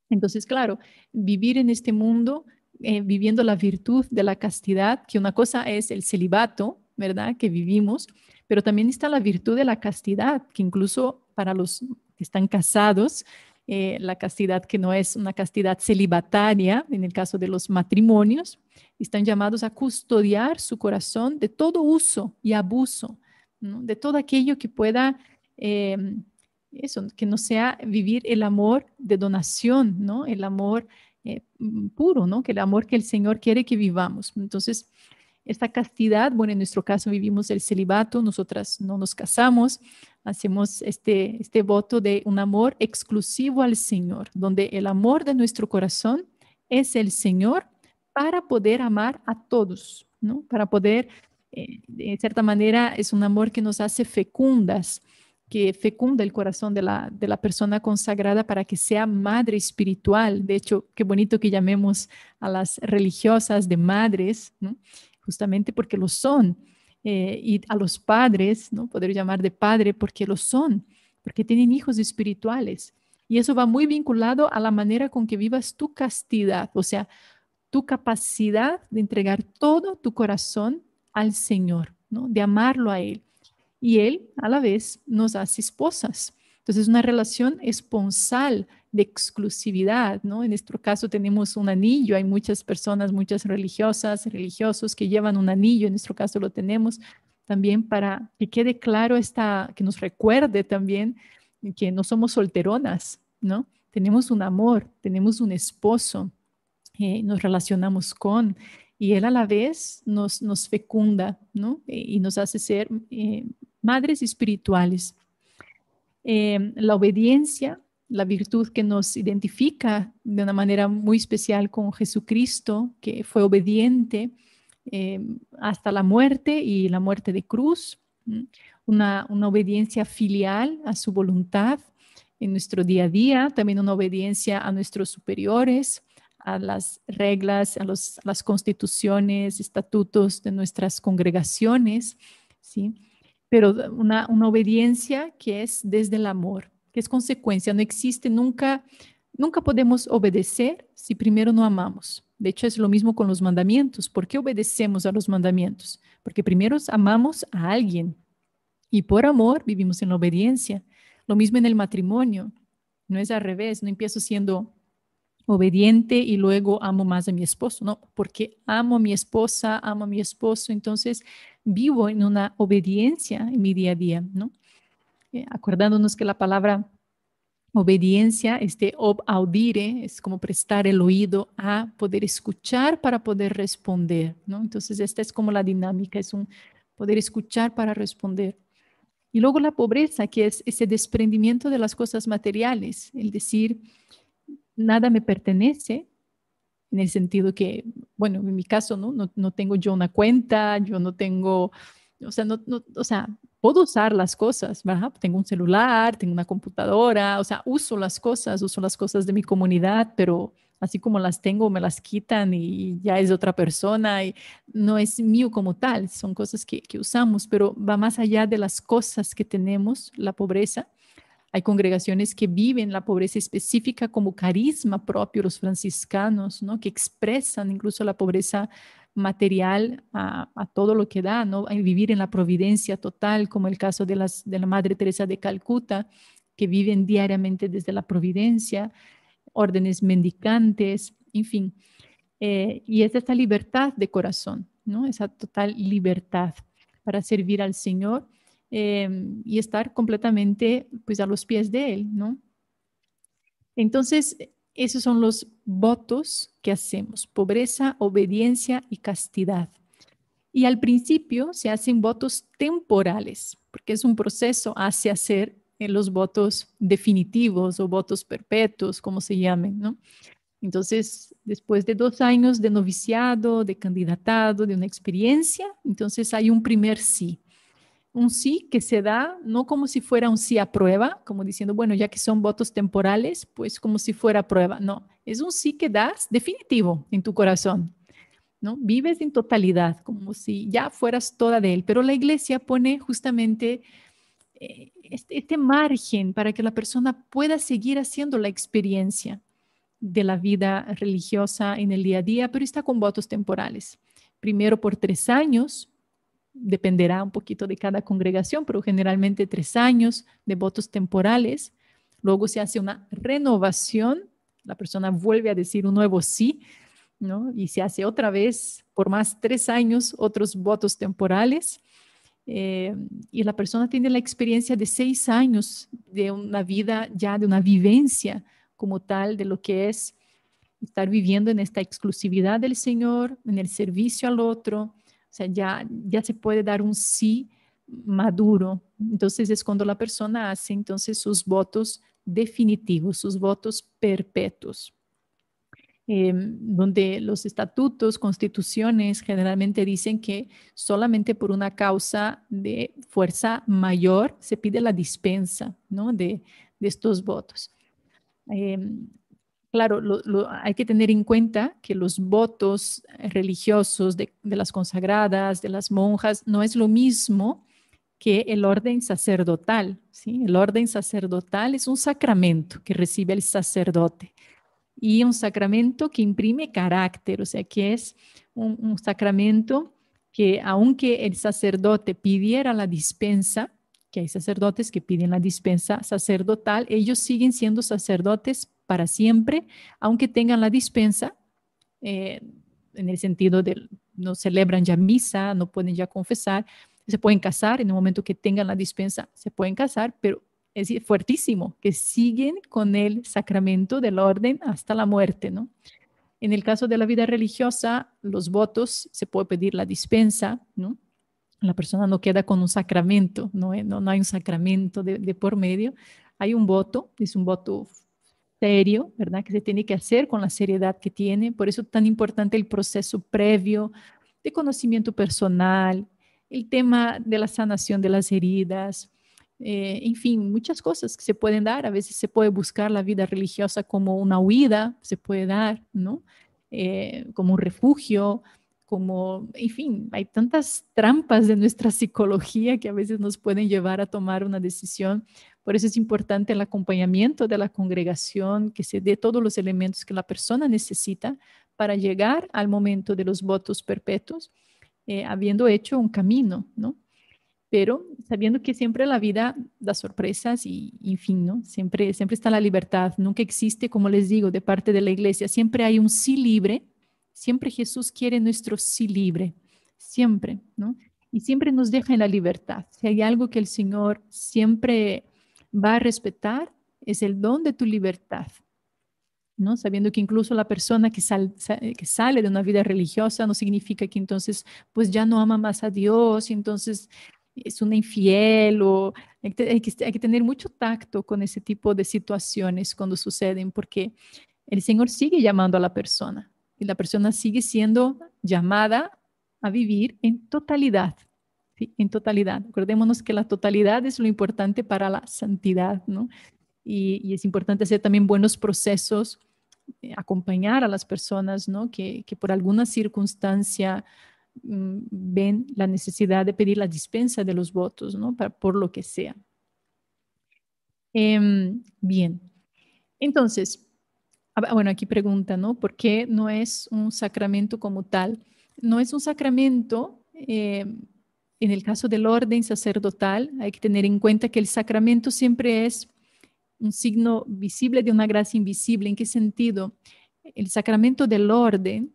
Entonces, claro, vivir en este mundo, viviendo la virtud de la castidad, que una cosa es el celibato, ¿verdad? Que vivimos, pero también está la virtud de la castidad, que incluso para los que están casados, la castidad que no es una castidad celibataria, en el caso de los matrimonios, están llamados a custodiar su corazón de todo uso y abuso, ¿no? De todo aquello que pueda eh, eso, que no sea vivir el amor de donación, ¿no? El amor puro, ¿no? Que el amor que el Señor quiere que vivamos. Entonces, Esta castidad, bueno, en nuestro caso vivimos el celibato, nosotras no nos casamos, hacemos este voto de un amor exclusivo al Señor, donde el amor de nuestro corazón es el Señor para poder amar a todos, ¿no? Para poder, de cierta manera, es un amor que nos hace fecundas, que fecunda el corazón de la persona consagrada para que sea madre espiritual. De hecho, qué bonito que llamemos a las religiosas de madres, ¿no? Justamente porque lo son. Y a los padres, ¿no? Poder llamar de padre porque lo son, porque tienen hijos espirituales. Y eso va muy vinculado a la manera con que vivas tu castidad, o sea, tu capacidad de entregar todo tu corazón al Señor, ¿no? De amarlo a Él. Y Él, a la vez, nos hace esposas. Entonces, una relación esponsal de exclusividad, ¿no? En nuestro caso tenemos un anillo, hay muchas personas, muchas religiosas, religiosos que llevan un anillo, en nuestro caso lo tenemos también para que quede claro que nos recuerde también que no somos solteronas, ¿no? Tenemos un amor, tenemos un esposo, nos relacionamos con, y Él a la vez nos fecunda, ¿no? Y nos hace ser madres espirituales. La obediencia, la virtud que nos identifica de una manera muy especial con Jesucristo, que fue obediente eh, hasta la muerte y la muerte de cruz, una obediencia filial a su voluntad en nuestro día a día, también una obediencia a nuestros superiores, a las reglas, a las constituciones, estatutos de nuestras congregaciones, ¿sí? Pero una obediencia que es desde el amor, que es consecuencia, no existe nunca, nunca podemos obedecer si primero no amamos. De hecho, es lo mismo con los mandamientos. ¿Por qué obedecemos a los mandamientos? Porque primero amamos a alguien y por amor vivimos en la obediencia. Lo mismo en el matrimonio, no es al revés, no empiezo siendo obediente y luego amo más a mi esposo, no, porque amo a mi esposa, amo a mi esposo, entonces vivo en una obediencia en mi día a día, ¿no? Acordándonos que la palabra obediencia, ob audire, es como prestar el oído a poder escuchar para poder responder, ¿no? Entonces esta es como la dinámica, es un poder escuchar para responder. Y luego la pobreza, que es ese desprendimiento de las cosas materiales, el decir, nada me pertenece, en el sentido que, bueno, en mi caso, ¿no? No tengo yo una cuenta, yo no tengo, o sea, o sea, puedo usar las cosas, ¿verdad? Tengo un celular, tengo una computadora, o sea, uso las cosas de mi comunidad, pero así como las tengo, me las quitan y ya es de otra persona y no es mío como tal, son cosas que usamos, pero va más allá de las cosas que tenemos, la pobreza. Hay congregaciones que viven la pobreza específica como carisma propio, los franciscanos, ¿no? Que expresan incluso la pobreza material a todo lo que da, ¿no? Hay vivir en la providencia total, como el caso de la Madre Teresa de Calcuta, que viven diariamente desde la providencia, órdenes mendicantes, en fin. Y es esta libertad de corazón, ¿no? Esa total libertad para servir al Señor eh, y estar completamente pues a los pies de Él, ¿no? Entonces, esos son los votos que hacemos, pobreza, obediencia y castidad. Y al principio se hacen votos temporales, porque es un proceso hacia hacer los votos definitivos o votos perpetuos, como se llamen, ¿no? Entonces, después de 2 años de noviciado, de candidatado, de una experiencia, entonces hay un primer sí. Un sí que se da no como si fuera un sí a prueba, como diciendo, bueno, ya que son votos temporales, pues como si fuera a prueba. No, es un sí que das definitivo en tu corazón, ¿no? Vives en totalidad, como si ya fueras toda de él. Pero la iglesia pone justamente este margen para que la persona pueda seguir haciendo la experiencia de la vida religiosa en el día a día, pero está con votos temporales. Primero por 3 años, dependerá un poquito de cada congregación, pero generalmente 3 años de votos temporales. Luego se hace una renovación, la persona vuelve a decir un nuevo sí, ¿no? Y se hace otra vez por más 3 años otros votos temporales. Eh, y la persona tiene la experiencia de 6 años de una vida, ya de una vivencia como tal de lo que es estar viviendo en esta exclusividad del Señor, en el servicio al otro, sea, ya se puede dar un sí maduro. Entonces es cuando la persona hace entonces sus votos definitivos, sus votos perpetuos, donde los estatutos, constituciones generalmente dicen que solamente por una causa de fuerza mayor se pide la dispensa, ¿no? de estos votos. Em, Claro, hay que tener en cuenta que los votos religiosos de las consagradas, de las monjas, no es lo mismo que el orden sacerdotal, ¿sí? El orden sacerdotal es un sacramento que recibe el sacerdote y un sacramento que imprime carácter, o sea, que es un sacramento que aunque el sacerdote pidiera la dispensa, que hay sacerdotes que piden la dispensa sacerdotal, ellos siguen siendo sacerdotes para siempre, aunque tengan la dispensa, eh, en el sentido de no celebran ya misa, no pueden ya confesar, se pueden casar, en el momento que tengan la dispensa se pueden casar, pero es fuertísimo, que siguen con el sacramento del orden hasta la muerte, ¿no? En el caso de la vida religiosa, los votos, se puede pedir la dispensa, ¿no? La persona no queda con un sacramento, no hay un sacramento de por medio, hay un voto, es un voto serio, ¿verdad? Que se tiene que hacer con la seriedad que tiene. Por eso es tan importante el proceso previo de conocimiento personal, el tema de la sanación de las heridas, en fin, muchas cosas que se pueden dar. A veces se puede buscar la vida religiosa como una huida, se puede dar, ¿no? Como un refugio, como, en fin, hay tantas trampas de nuestra psicología que a veces nos pueden llevar a tomar una decisión. Por eso es importante el acompañamiento de la congregación, que se dé todos los elementos que la persona necesita para llegar al momento de los votos perpetuos, habiendo hecho un camino, ¿no? Pero sabiendo que siempre la vida da sorpresas y, en fin, ¿no? Siempre está la libertad, nunca existe, como les digo, de parte de la iglesia, siempre hay un sí libre, siempre Jesús quiere nuestro sí libre, siempre, ¿no? Y siempre nos deja en la libertad. Si hay algo que el Señor siempre va a respetar, es el don de tu libertad, ¿no? Sabiendo que incluso la persona que sale de una vida religiosa no significa que entonces pues ya no ama más a Dios y entonces es una infiel o hay que tener mucho tacto con ese tipo de situaciones cuando suceden porque el Señor sigue llamando a la persona y la persona sigue siendo llamada a vivir en totalidad. ¿Sí? En totalidad. Acordémonos que la totalidad es lo importante para la santidad, ¿no? Y es importante hacer también buenos procesos, acompañar a las personas, ¿no? Que por alguna circunstancia ven la necesidad de pedir la dispensa de los votos, ¿no? Por lo que sea. Bien, entonces, bueno, aquí pregunta, ¿no? ¿Por qué no es un sacramento como tal? No es un sacramento, en el caso del orden sacerdotal, hay que tener en cuenta que el sacramento siempre es un signo visible de una gracia invisible. ¿En qué sentido? El sacramento del orden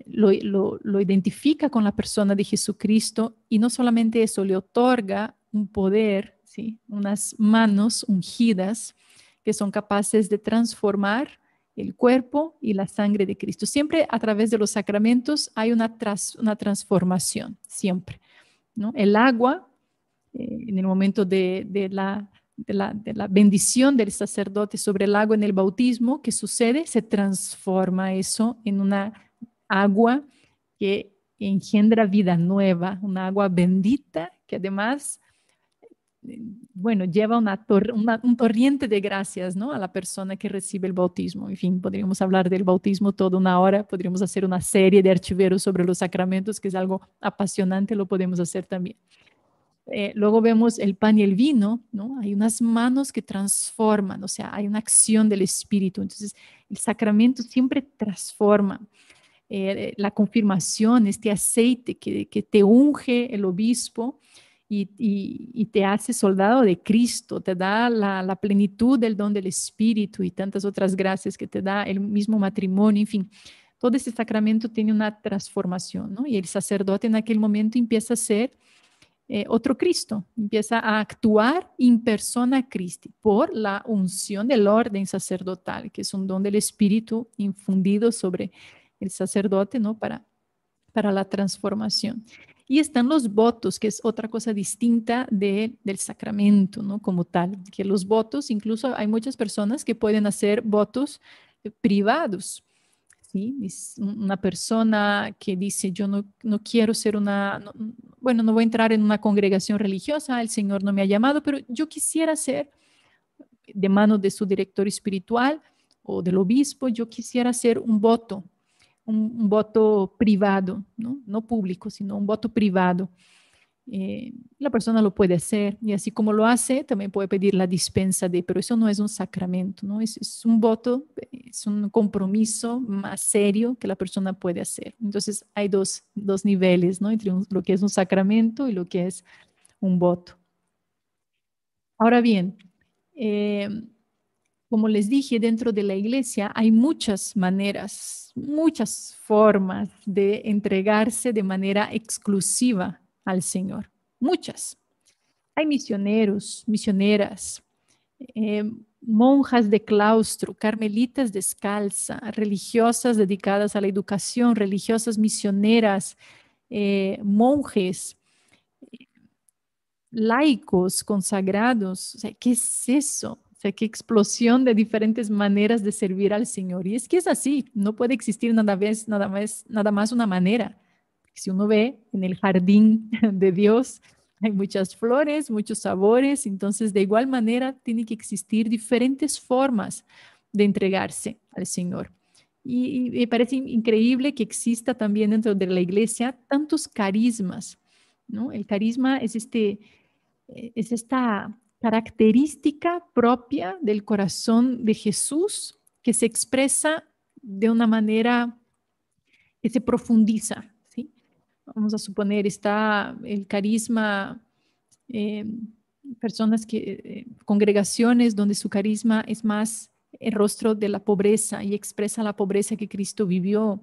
lo identifica con la persona de Jesucristo y no solamente eso, le otorga un poder, ¿sí? Unas manos ungidas que son capaces de transformar el cuerpo y la sangre de Cristo. Siempre a través de los sacramentos hay una transformación, siempre, ¿no? El agua, en el momento de la bendición del sacerdote sobre el agua en el bautismo, ¿qué sucede? Se transforma eso en una agua que engendra vida nueva, una agua bendita que además, bueno, lleva un torrente de gracias, ¿no? A la persona que recibe el bautismo. En fin, podríamos hablar del bautismo toda una hora, podríamos hacer una serie de archiveros sobre los sacramentos, que es algo apasionante, lo podemos hacer también. Luego vemos el pan y el vino, ¿no? Hay unas manos que transforman, o sea, hay una acción del Espíritu. Entonces, el sacramento siempre transforma. La confirmación, este aceite que te unge el obispo y te hace soldado de Cristo, te da la plenitud del don del Espíritu y tantas otras gracias que te da el mismo matrimonio, en fin. Todo este sacramento tiene una transformación, ¿no? Y el sacerdote en aquel momento empieza a ser otro Cristo, empieza a actuar in persona Christi por la unción del orden sacerdotal, que es un don del Espíritu infundido sobre el sacerdote, ¿no? para la transformación. Y están los votos, que es otra cosa distinta del sacramento, ¿no? Como tal, que los votos, incluso hay muchas personas que pueden hacer votos privados, ¿sí? Es una persona que dice, yo no quiero ser bueno, no voy a entrar en una congregación religiosa, el Señor no me ha llamado, pero yo quisiera ser, de mano de su director espiritual o del obispo, yo quisiera hacer un voto, un voto privado, ¿no? No público, sino un voto privado. La persona lo puede hacer y así como lo hace, también puede pedir la dispensa pero eso no es un sacramento, ¿no? Es un voto, es un compromiso más serio que la persona puede hacer. Entonces hay dos niveles, ¿no? Entre lo que es un sacramento y lo que es un voto. Ahora bien, eh, como les dije, dentro de la iglesia hay muchas maneras, muchas formas de entregarse de manera exclusiva al Señor. Muchas. Hay misioneros, misioneras, eh, monjas de claustro, carmelitas descalza, religiosas dedicadas a la educación, religiosas misioneras, monjes, laicos, consagrados. O sea, ¿qué es eso? O sea, qué explosión de diferentes maneras de servir al Señor. Y es que es así, no puede existir nada más una manera. Si uno ve en el jardín de Dios, hay muchas flores, muchos sabores, entonces de igual manera tiene que existir diferentes formas de entregarse al Señor. Y me parece increíble que exista también dentro de la iglesia tantos carismas, ¿no? El carisma es esta característica propia del corazón de Jesús que se expresa de una manera que se profundiza, ¿sí? Vamos a suponer, está el carisma, eh, personas congregaciones donde su carisma es más el rostro de la pobreza y expresa la pobreza que Cristo vivió.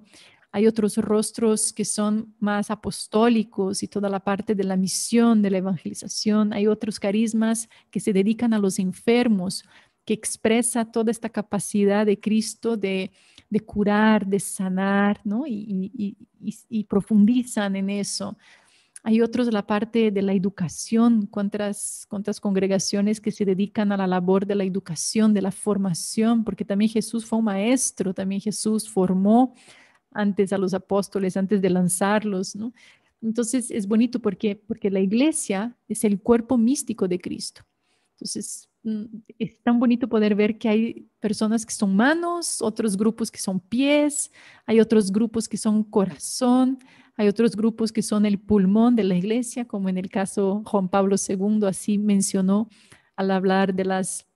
Hay otros rostros que son más apostólicos y toda la parte de la misión, de la evangelización. Hay otros carismas que se dedican a los enfermos, que expresa toda esta capacidad de Cristo de curar, de sanar, ¿no? Y profundizan en eso. Hay otros la parte de la educación, cuántas congregaciones que se dedican a la labor de la educación, de la formación, porque también Jesús fue un maestro, también Jesús formó antes a los apóstoles, antes de lanzarlos, ¿no? Entonces es bonito porque la iglesia es el cuerpo místico de Cristo. Entonces es tan bonito poder ver que hay personas que son manos, otros grupos que son pies, hay otros grupos que son corazón, hay otros grupos que son el pulmón de la iglesia, como en el caso Juan Pablo II así mencionó al hablar de las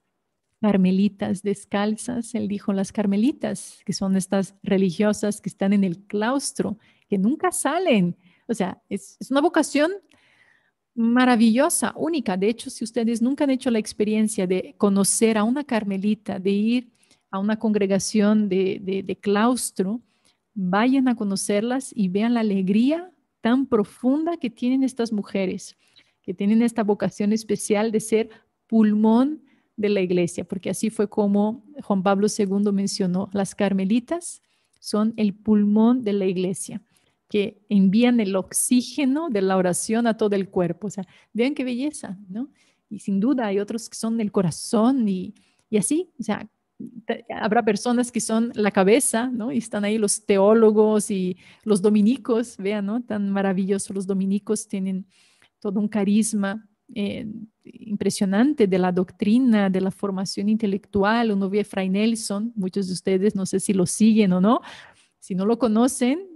carmelitas descalzas. Él dijo las carmelitas, que son estas religiosas que están en el claustro, que nunca salen. O sea, es una vocación maravillosa, única. De hecho, si ustedes nunca han hecho la experiencia de conocer a una carmelita, de ir a una congregación de claustro, vayan a conocerlas y vean la alegría tan profunda que tienen estas mujeres, que tienen esta vocación especial de ser pulmón de la iglesia, porque así fue como Juan Pablo II mencionó, las carmelitas son el pulmón de la iglesia que envían el oxígeno de la oración a todo el cuerpo. O sea, vean qué belleza, ¿no? Y sin duda hay otros que son el corazón y así, o sea, habrá personas que son la cabeza, ¿no? Y están ahí los teólogos y los dominicos, vean, ¿no? Tan maravillosos los dominicos, tienen todo un carisma impresionante de la doctrina, de la formación intelectual. Uno ve a Fray Nelson, muchos de ustedes no sé si lo siguen o no, si no lo conocen,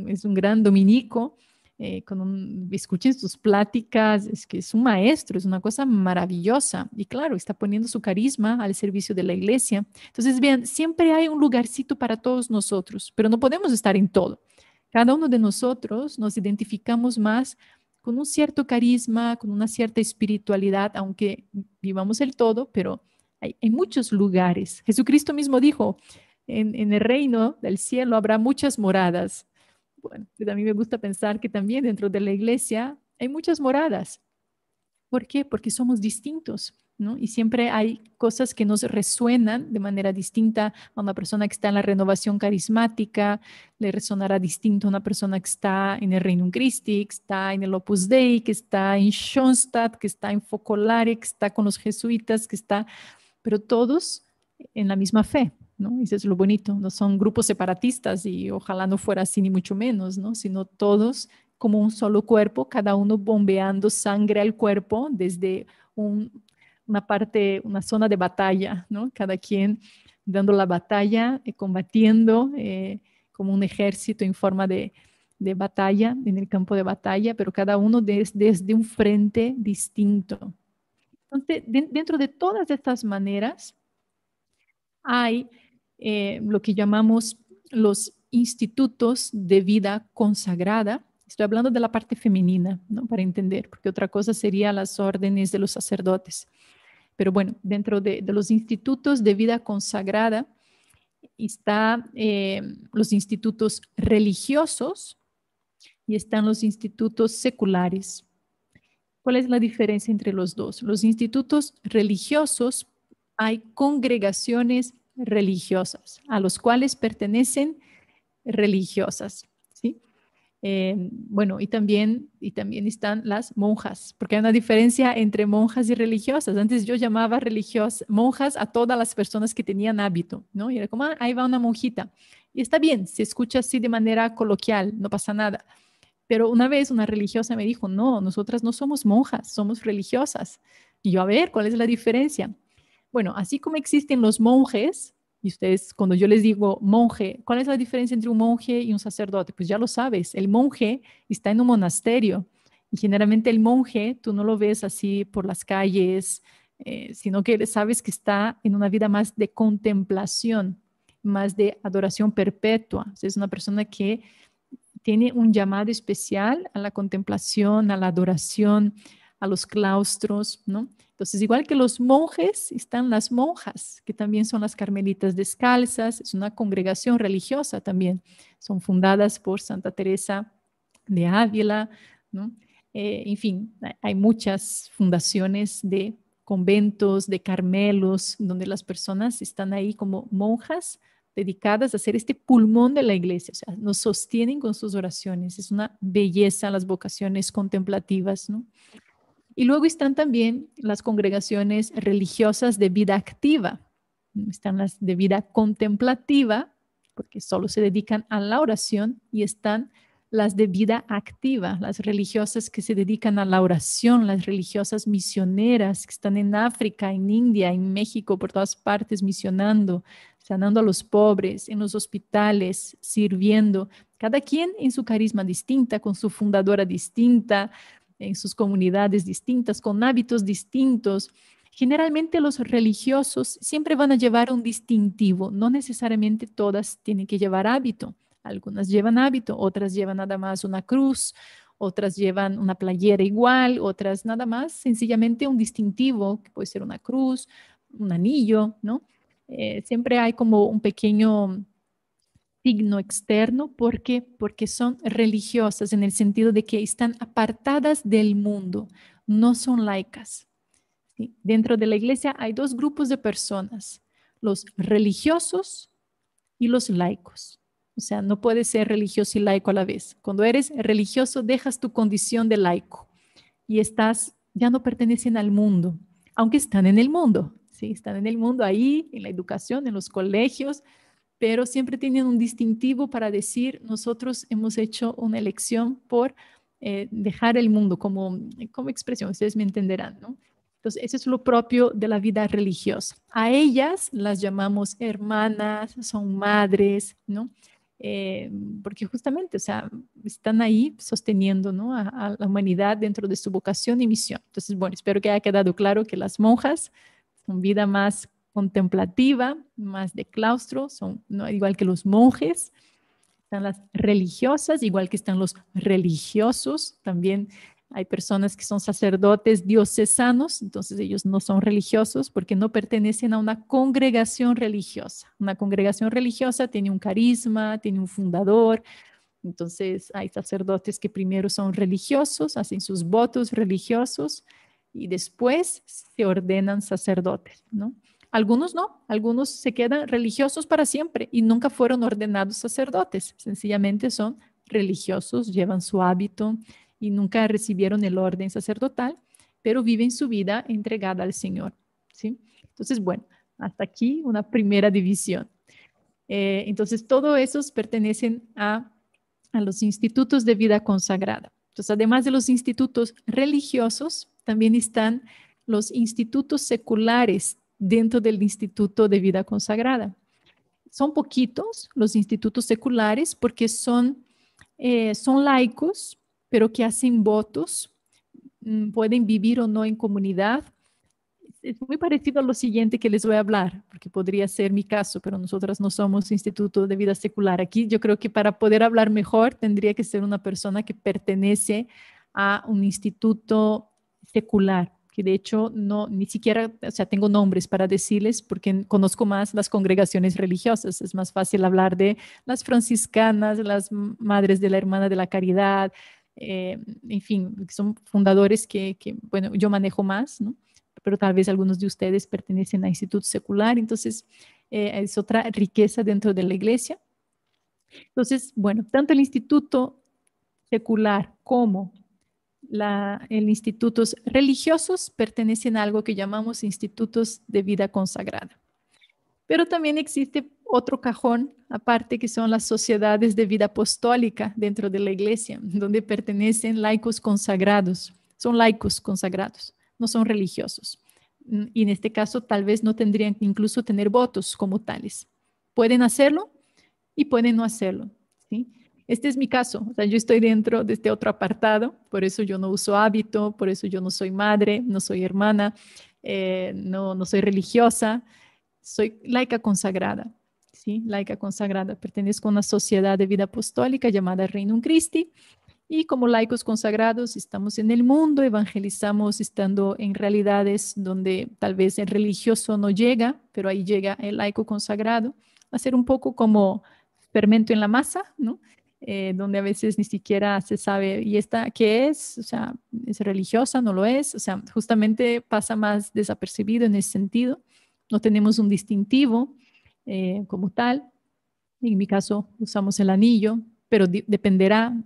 es un gran dominico, escuchen sus pláticas, es que es un maestro, es una cosa maravillosa. Y claro, está poniendo su carisma al servicio de la iglesia. Entonces, vean, siempre hay un lugarcito para todos nosotros, pero no podemos estar en todo. Cada uno de nosotros nos identificamos más con un cierto carisma, con una cierta espiritualidad, aunque vivamos el todo, pero hay muchos lugares. Jesucristo mismo dijo, en el reino del cielo habrá muchas moradas. Bueno, pues a mí me gusta pensar que también dentro de la iglesia hay muchas moradas. ¿Por qué? Porque somos distintos. ¿no? Y siempre hay cosas que nos resuenan de manera distinta a una persona que está en la renovación carismática, le resonará distinto a una persona que está en el Reino Christi, que está en el Opus Dei, que está en Schoenstatt, que está en Focolare, que está con los jesuitas, que está, pero todos en la misma fe, ¿no? Y eso es lo bonito, no son grupos separatistas y ojalá no fuera así ni mucho menos, ¿no? Sino todos como un solo cuerpo, cada uno bombeando sangre al cuerpo desde un, una parte, una zona de batalla, ¿no? Cada quien dando la batalla, combatiendo como un ejército en forma de batalla, en el campo de batalla, pero cada uno desde un frente distinto. Entonces, dentro de todas estas maneras, hay lo que llamamos los institutos de vida consagrada. Estoy hablando de la parte femenina, ¿no? Para entender, porque otra cosa sería las órdenes de los sacerdotes. Pero bueno, dentro de los institutos de vida consagrada están los institutos religiosos y están los institutos seculares. ¿Cuál es la diferencia entre los dos? Los institutos religiosos, hay congregaciones religiosas a los cuales pertenecen religiosas, ¿sí? Bueno, y también están las monjas, porque hay una diferencia entre monjas y religiosas. Antes yo llamaba monjas a todas las personas que tenían hábito, ¿no? Y era como, ahí va una monjita. Y está bien, se escucha así de manera coloquial, no pasa nada. Pero una vez una religiosa me dijo, no, nosotras no somos monjas, somos religiosas. Y yo, a ver, ¿cuál es la diferencia? Bueno, así como existen los monjes, y ustedes, cuando yo les digo monje, ¿cuál es la diferencia entre un monje y un sacerdote? Pues ya lo sabes, el monje está en un monasterio y generalmente el monje tú no lo ves así por las calles, sino que sabes que está en una vida más de contemplación, más de adoración perpetua. O sea, es una persona que tiene un llamado especial a la contemplación, a la adoración, a los claustros, ¿no? Entonces, igual que los monjes, están las monjas, que también son las carmelitas descalzas, es una congregación religiosa también, son fundadas por Santa Teresa de Ávila, ¿no? En fin, hay muchas fundaciones de conventos, de carmelos, donde las personas están ahí como monjas dedicadas a ser este pulmón de la iglesia, o sea, nos sostienen con sus oraciones, es una belleza las vocaciones contemplativas, ¿no? Y luego están también las congregaciones religiosas de vida activa, ¿no? Están las de vida contemplativa, porque solo se dedican a la oración, y están las de vida activa, las religiosas que se dedican a la oración, las religiosas misioneras que están en África, en India, en México, por todas partes misionando, sanando a los pobres, en los hospitales, sirviendo, cada quien en su carisma distinta, con su fundadora distinta, en sus comunidades distintas, con hábitos distintos. Generalmente los religiosos siempre van a llevar un distintivo, no necesariamente todas tienen que llevar hábito. Algunas llevan hábito, otras llevan nada más una cruz, otras llevan una playera igual, otras nada más sencillamente un distintivo, que puede ser una cruz, un anillo, ¿no? Siempre hay como un pequeño signo externo porque son religiosas en el sentido de que están apartadas del mundo, no son laicas. ¿Sí? Dentro de la iglesia hay dos grupos de personas, los religiosos y los laicos. O sea, no puedes ser religioso y laico a la vez. Cuando eres religioso, dejas tu condición de laico y ya no pertenecen al mundo, aunque están en el mundo. Sí, están en el mundo ahí, en la educación, en los colegios, pero siempre tienen un distintivo para decir, nosotros hemos hecho una elección por dejar el mundo como expresión, ustedes me entenderán, ¿no? Entonces, eso es lo propio de la vida religiosa. A ellas las llamamos hermanas, son madres, ¿no? Porque justamente, o sea, están ahí sosteniendo, ¿no? a la humanidad dentro de su vocación y misión. Entonces, bueno, espero que haya quedado claro que las monjas son vida más contemplativa, más de claustro, son ¿no? igual que los monjes, están las religiosas, igual que están los religiosos, también hay personas que son sacerdotes diocesanos, entonces ellos no son religiosos porque no pertenecen a una congregación religiosa. Una congregación religiosa tiene un carisma, tiene un fundador, entonces hay sacerdotes que primero son religiosos, hacen sus votos religiosos y después se ordenan sacerdotes, ¿no? Algunos no, algunos se quedan religiosos para siempre y nunca fueron ordenados sacerdotes, sencillamente son religiosos, llevan su hábito y nunca recibieron el orden sacerdotal, pero viven su vida entregada al Señor, ¿sí? Entonces, bueno, hasta aquí una primera división. Entonces, todos esos pertenecen a los institutos de vida consagrada. Entonces, además de los institutos religiosos, también están los institutos seculares dentro del instituto de vida consagrada. Son poquitos los institutos seculares porque son laicos, pero que hacen votos, pueden vivir o no en comunidad. Es muy parecido a lo siguiente que les voy a hablar, porque podría ser mi caso, pero nosotras no somos instituto de vida secular. Aquí yo creo que para poder hablar mejor tendría que ser una persona que pertenece a un instituto secular, que de hecho no, ni siquiera, o sea, tengo nombres para decirles porque conozco más las congregaciones religiosas. Es más fácil hablar de las franciscanas, las madres de la Hermana de la Caridad, en fin, son fundadores bueno, yo manejo más, ¿no? Pero tal vez algunos de ustedes pertenecen a instituto secular, entonces es otra riqueza dentro de la iglesia. Entonces, bueno, tanto el instituto secular como el institutos religiosos pertenecen a algo que llamamos institutos de vida consagrada. Pero también existe otro cajón aparte que son las sociedades de vida apostólica dentro de la iglesia, donde pertenecen laicos consagrados. Son laicos consagrados, no son religiosos. Y en este caso tal vez no tendrían que incluso tener votos como tales. Pueden hacerlo y pueden no hacerlo, ¿sí? Este es mi caso, o sea, yo estoy dentro de este otro apartado, por eso yo no uso hábito, por eso yo no soy madre, no soy hermana, no soy religiosa, soy laica consagrada, ¿sí? Laica consagrada, pertenezco a una sociedad de vida apostólica llamada Regnum Christi y como laicos consagrados estamos en el mundo, evangelizamos estando en realidades donde tal vez el religioso no llega, pero ahí llega el laico consagrado, a ser un poco como fermento en la masa, ¿no? Donde a veces ni siquiera se sabe, ¿y esta qué es? O sea, ¿es religiosa? ¿No lo es? O sea, justamente pasa más desapercibido en ese sentido. No tenemos un distintivo como tal. En mi caso usamos el anillo, pero dependerá.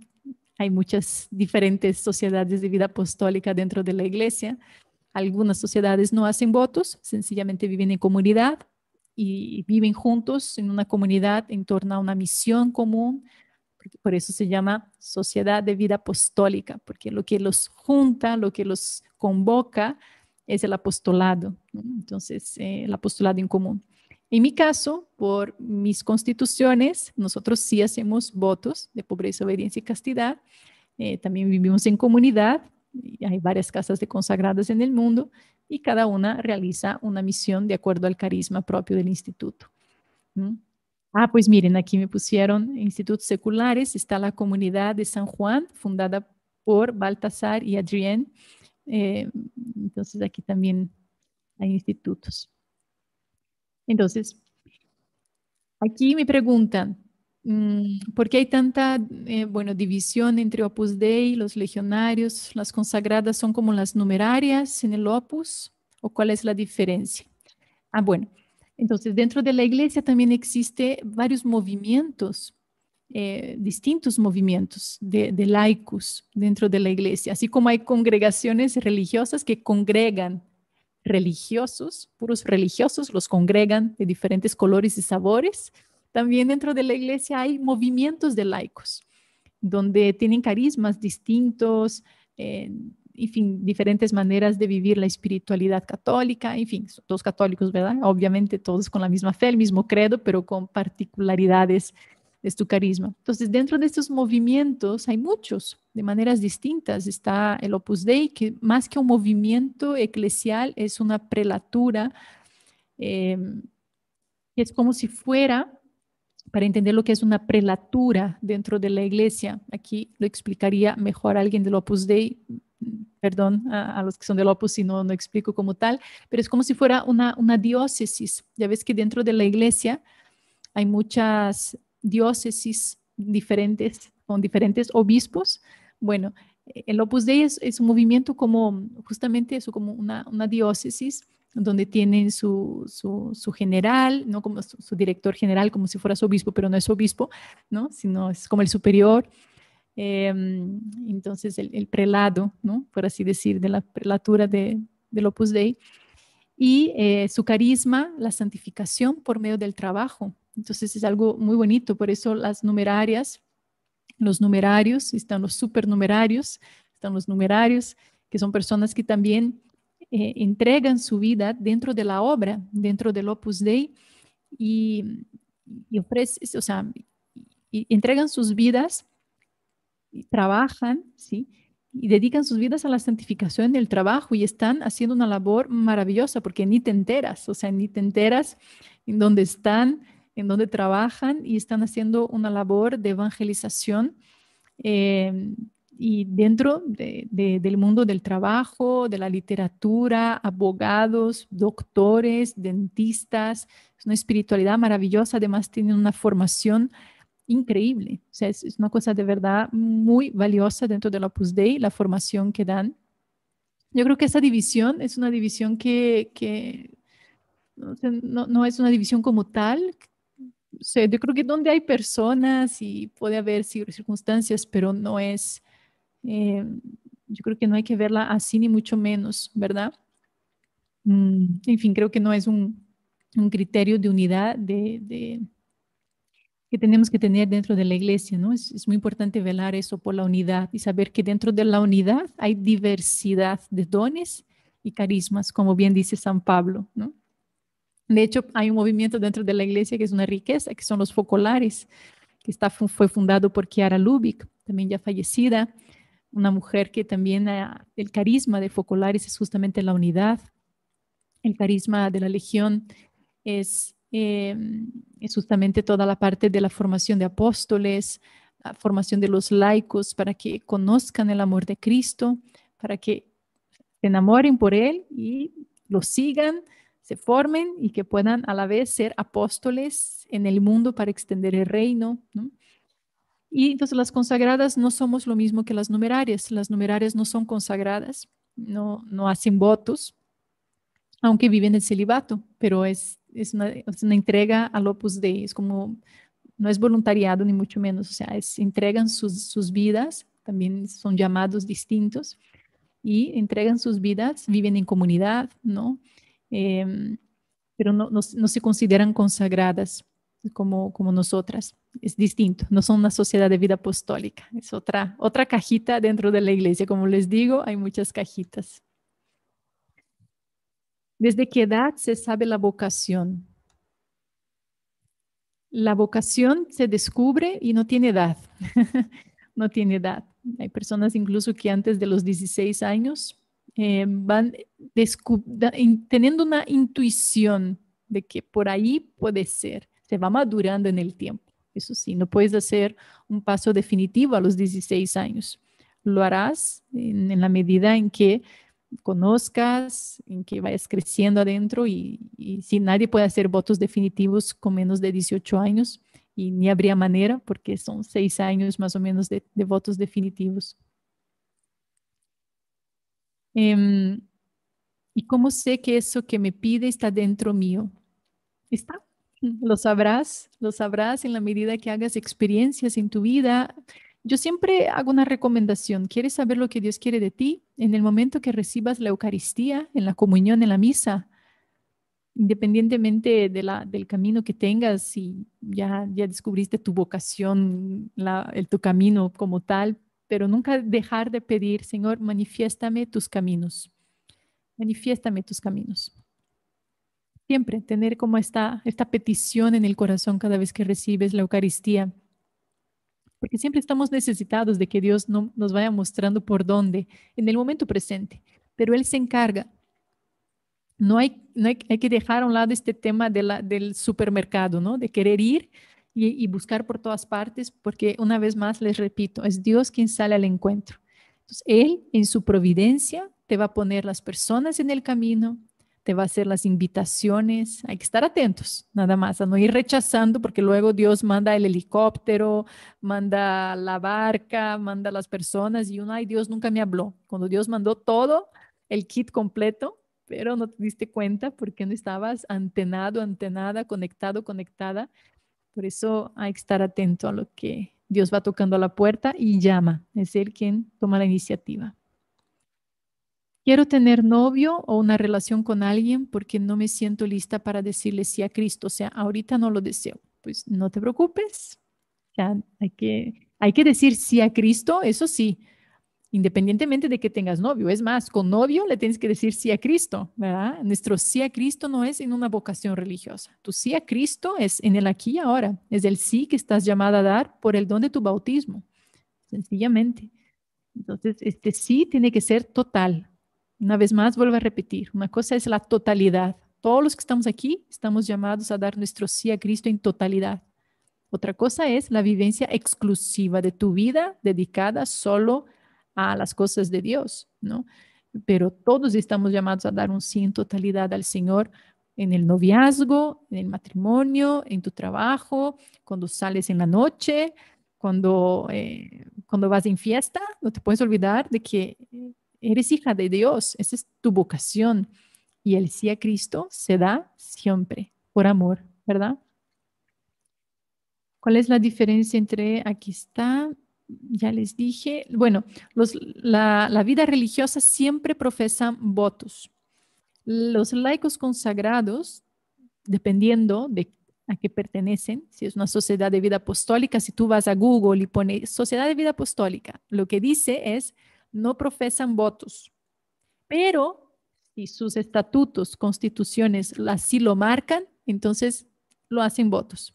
Hay muchas diferentes sociedades de vida apostólica dentro de la iglesia. Algunas sociedades no hacen votos, sencillamente viven en comunidad y viven juntos en una comunidad en torno a una misión común. Por eso se llama sociedad de vida apostólica, porque lo que los junta, lo que los convoca es el apostolado, ¿no? Entonces, el apostolado en común. En mi caso, por mis constituciones, nosotros sí hacemos votos de pobreza, obediencia y castidad. También vivimos en comunidad, y hay varias casas de consagradas en el mundo y cada una realiza una misión de acuerdo al carisma propio del instituto. ¿Mm? Ah, pues miren, aquí me pusieron institutos seculares, está la comunidad de San Juan, fundada por Baltasar y Adrienne. Eh, entonces aquí también hay institutos. Entonces, aquí me preguntan, ¿por qué hay tanta, bueno, división entre Opus Dei, los legionarios, las consagradas son como las numerarias en el Opus? ¿O cuál es la diferencia? Ah, bueno, entonces dentro de la iglesia también existe varios movimientos, distintos movimientos de laicos dentro de la iglesia, así como hay congregaciones religiosas que congregan religiosos, puros religiosos, los congregan de diferentes colores y sabores. También dentro de la iglesia hay movimientos de laicos, donde tienen carismas distintos, en fin, diferentes maneras de vivir la espiritualidad católica, en fin, todos católicos, ¿verdad? Obviamente todos con la misma fe, el mismo credo, pero con particularidades de tu carisma. Entonces, dentro de estos movimientos hay muchos, de maneras distintas. Está el Opus Dei, que más que un movimiento eclesial es una prelatura, eh, que es como si fuera, para entender lo que es una prelatura dentro de la iglesia. Aquí lo explicaría mejor alguien del Opus Dei, perdón a los que son del Opus si no explico como tal, pero es como si fuera una diócesis. Ya ves que dentro de la iglesia hay muchas diócesis diferentes, con diferentes obispos. Bueno, El Opus Dei es un movimiento como, justamente eso, como una diócesis, donde tienen su general, ¿no? Como su director general, como si fuera su obispo, pero no es obispo, ¿no? Sino es como el superior. Eh, entonces, el prelado, ¿no? Por así decir, de la prelatura del Opus Dei. Y su carisma, la santificación por medio del trabajo. Entonces, es algo muy bonito. Por eso las numerarias, los numerarios, están los supernumerarios, están los numerarios, que son personas que también entregan su vida dentro de la obra, dentro del Opus Dei, y ofrecen, o sea, y entregan sus vidas, y trabajan, ¿sí? Y dedican sus vidas a la santificación del trabajo y están haciendo una labor maravillosa porque ni te enteras, o sea, ni te enteras en dónde están, en dónde trabajan y están haciendo una labor de evangelización eh, y dentro del mundo del trabajo, de la literatura, abogados, doctores, dentistas, es una espiritualidad maravillosa, además tienen una formación increíble, o sea, es una cosa de verdad muy valiosa dentro del Opus Dei, la formación que dan. Yo creo que esa división es una división que o sea, no es una división como tal, o sea, yo creo que donde hay personas y puede haber circunstancias, pero no es, yo creo que no hay que verla así ni mucho menos, ¿verdad? En fin, creo que no es un criterio de unidad que tenemos que tener dentro de la iglesia, ¿no? Es muy importante velar eso por la unidad y saber que dentro de la unidad hay diversidad de dones y carismas, como bien dice San Pablo, ¿no? De hecho, hay un movimiento dentro de la iglesia que es una riqueza, que son los focolares, que fue fundado por Chiara Lubich, también ya fallecida, una mujer que también el carisma de focolares es justamente la unidad, el carisma de la legión es justamente toda la parte de la formación de apóstoles, la formación de los laicos para que conozcan el amor de Cristo, para que se enamoren por Él y lo sigan, se formen y que puedan a la vez ser apóstoles en el mundo para extender el reino, ¿no? Y entonces las consagradas no somos lo mismo que las numerarias no son consagradas, no hacen votos, aunque viven en celibato, pero es una entrega al Opus Dei, es como, no es voluntariado ni mucho menos, o sea, entregan sus vidas, también son llamados distintos, y entregan sus vidas, viven en comunidad, ¿no? Em, pero no se consideran consagradas como nosotras. Es distinto, no son una sociedad de vida apostólica, es otra cajita dentro de la iglesia. Como les digo, hay muchas cajitas. ¿Desde qué edad se sabe la vocación? La vocación se descubre y no tiene edad. No tiene edad. Hay personas incluso que antes de los 16 años van teniendo una intuición de que por ahí puede ser. Se va madurando en el tiempo. Eso sí, no puedes hacer un paso definitivo a los 16 años. Lo harás en la medida en que conozcas, en que vayas creciendo adentro y si nadie puede hacer votos definitivos con menos de 18 años y ni habría manera porque son 6 años más o menos de votos definitivos. Em, ¿Y cómo sé que eso que me pide está dentro mío? ¿Está? Lo sabrás en la medida que hagas experiencias en tu vida. Yo siempre hago una recomendación. ¿Quieres saber lo que Dios quiere de ti? En el momento que recibas la Eucaristía, en la comunión, en la misa, independientemente del camino que tengas, si ya descubriste tu vocación, tu camino como tal, pero nunca dejar de pedir, Señor, manifiéstame tus caminos. Siempre tener como esta petición en el corazón cada vez que recibes la Eucaristía, porque siempre estamos necesitados de que Dios nos vaya mostrando por dónde en el momento presente, pero Él se encarga. Hay que dejar a un lado este tema del supermercado, ¿no? De querer ir y buscar por todas partes, porque una vez más les repito, es Dios quien sale al encuentro. Entonces, Él en su providencia te va a poner las personas en el camino, te va a hacer las invitaciones. Hay que estar atentos, nada más, a no ir rechazando, porque luego Dios manda el helicóptero, manda la barca, manda las personas y uno, ay, Dios nunca me habló. Cuando Dios mandó todo, el kit completo, pero no te diste cuenta porque no estabas antenado, antenada, conectado, conectada. Por eso hay que estar atento a lo que Dios va tocando a la puerta y llama. Es Él quien toma la iniciativa. Quiero tener novio o una relación con alguien porque no me siento lista para decirle sí a Cristo. O sea, ahorita no lo deseo. Pues no te preocupes. Ya hay que decir sí a Cristo, eso sí, independientemente de que tengas novio. Es más, con novio le tienes que decir sí a Cristo, ¿verdad? Nuestro sí a Cristo no es en una vocación religiosa. Tu sí a Cristo es en el aquí y ahora. Es el sí que estás llamada a dar por el don de tu bautismo, sencillamente. Entonces, este sí tiene que ser total. Una vez más, vuelvo a repetir, una cosa es la totalidad. Todos los que estamos aquí estamos llamados a dar nuestro sí a Cristo en totalidad. Otra cosa es la vivencia exclusiva de tu vida dedicada solo a las cosas de Dios, ¿no? Pero todos estamos llamados a dar un sí en totalidad al Señor en el noviazgo, en el matrimonio, en tu trabajo, cuando sales en la noche, cuando vas en fiesta, no te puedes olvidar de que eres hija de Dios, esa es tu vocación. Y el sí a Cristo se da siempre por amor, ¿verdad? ¿Cuál es la diferencia entre, aquí está, ya les dije, bueno, la vida religiosa siempre profesan votos. Los laicos consagrados, dependiendo de a qué pertenecen, si es una sociedad de vida apostólica, si tú vas a Google y pones sociedad de vida apostólica, lo que dice es, no profesan votos, pero si sus estatutos, constituciones así lo marcan, entonces lo hacen votos.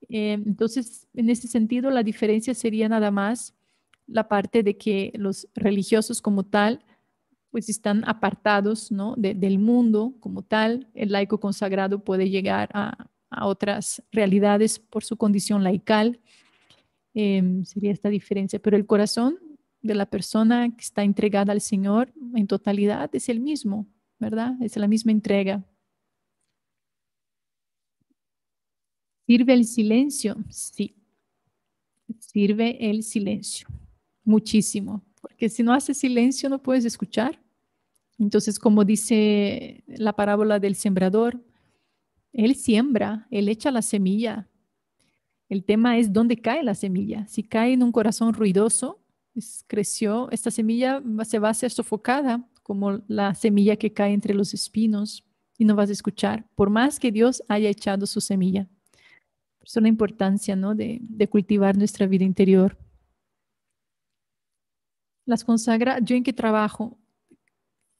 Entonces, en ese sentido, la diferencia sería nada más la parte de que los religiosos como tal, pues están apartados, ¿no? del mundo como tal. El laico consagrado puede llegar a otras realidades por su condición laical. Sería esta diferencia. Pero el corazón de la persona que está entregada al Señor en totalidad es el mismo, ¿verdad? Es la misma entrega. ¿Sirve el silencio? Sí, sirve el silencio. Muchísimo, porque si no haces silencio no puedes escuchar. Entonces, como dice la parábola del sembrador, él siembra, él echa la semilla. El tema es dónde cae la semilla. Si cae en un corazón ruidoso, creció, esta semilla se va a ser sofocada como la semilla que cae entre los espinos y no vas a escuchar, por más que Dios haya echado su semilla. Por eso la importancia, ¿no? de cultivar nuestra vida interior. Las consagra, ¿yo en qué trabajo?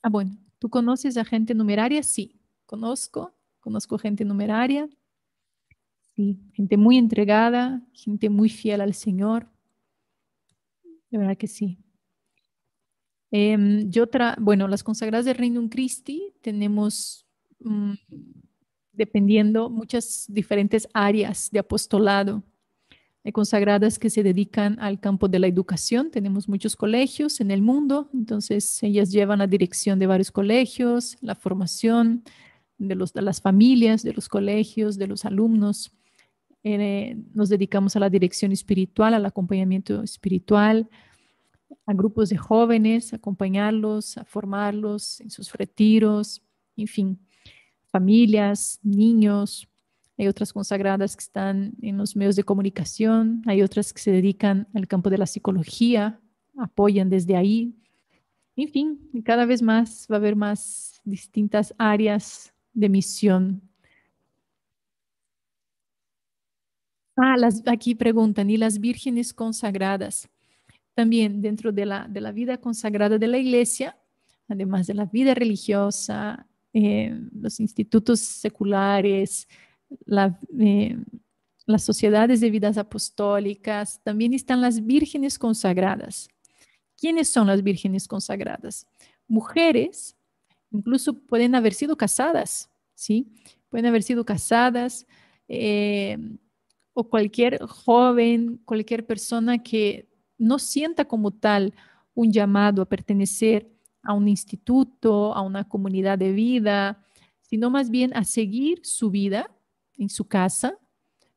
Ah, bueno, ¿tú conoces a gente numeraria? Sí, conozco gente numeraria, sí, gente muy entregada, gente muy fiel al Señor, de verdad que sí. Bueno, las consagradas del Reino Christi tenemos, mm, dependiendo, muchas diferentes áreas de apostolado. Hay consagradas que se dedican al campo de la educación. Tenemos muchos colegios en el mundo, entonces ellas llevan la dirección de varios colegios, la formación de las familias, de los colegios, de los alumnos. Nos dedicamos a la dirección espiritual, al acompañamiento espiritual, a grupos de jóvenes, acompañarlos, a formarlos en sus retiros, en fin, familias, niños. Hay otras consagradas que están en los medios de comunicación, hay otras que se dedican al campo de la psicología, apoyan desde ahí. En fin, cada vez más va a haber más distintas áreas de misión. Aquí preguntan, ¿y las vírgenes consagradas? También dentro de la vida consagrada de la iglesia, además de la vida religiosa, los institutos seculares, la, eh, las sociedades de vidas apostólicas, también están las vírgenes consagradas. ¿Quiénes son las vírgenes consagradas? Mujeres, incluso pueden haber sido casadas, ¿sí? Pueden haber sido casadas, eh, o cualquier joven, cualquier persona que no sienta como tal un llamado a pertenecer a un instituto, a una comunidad de vida, sino más bien a seguir su vida en su casa,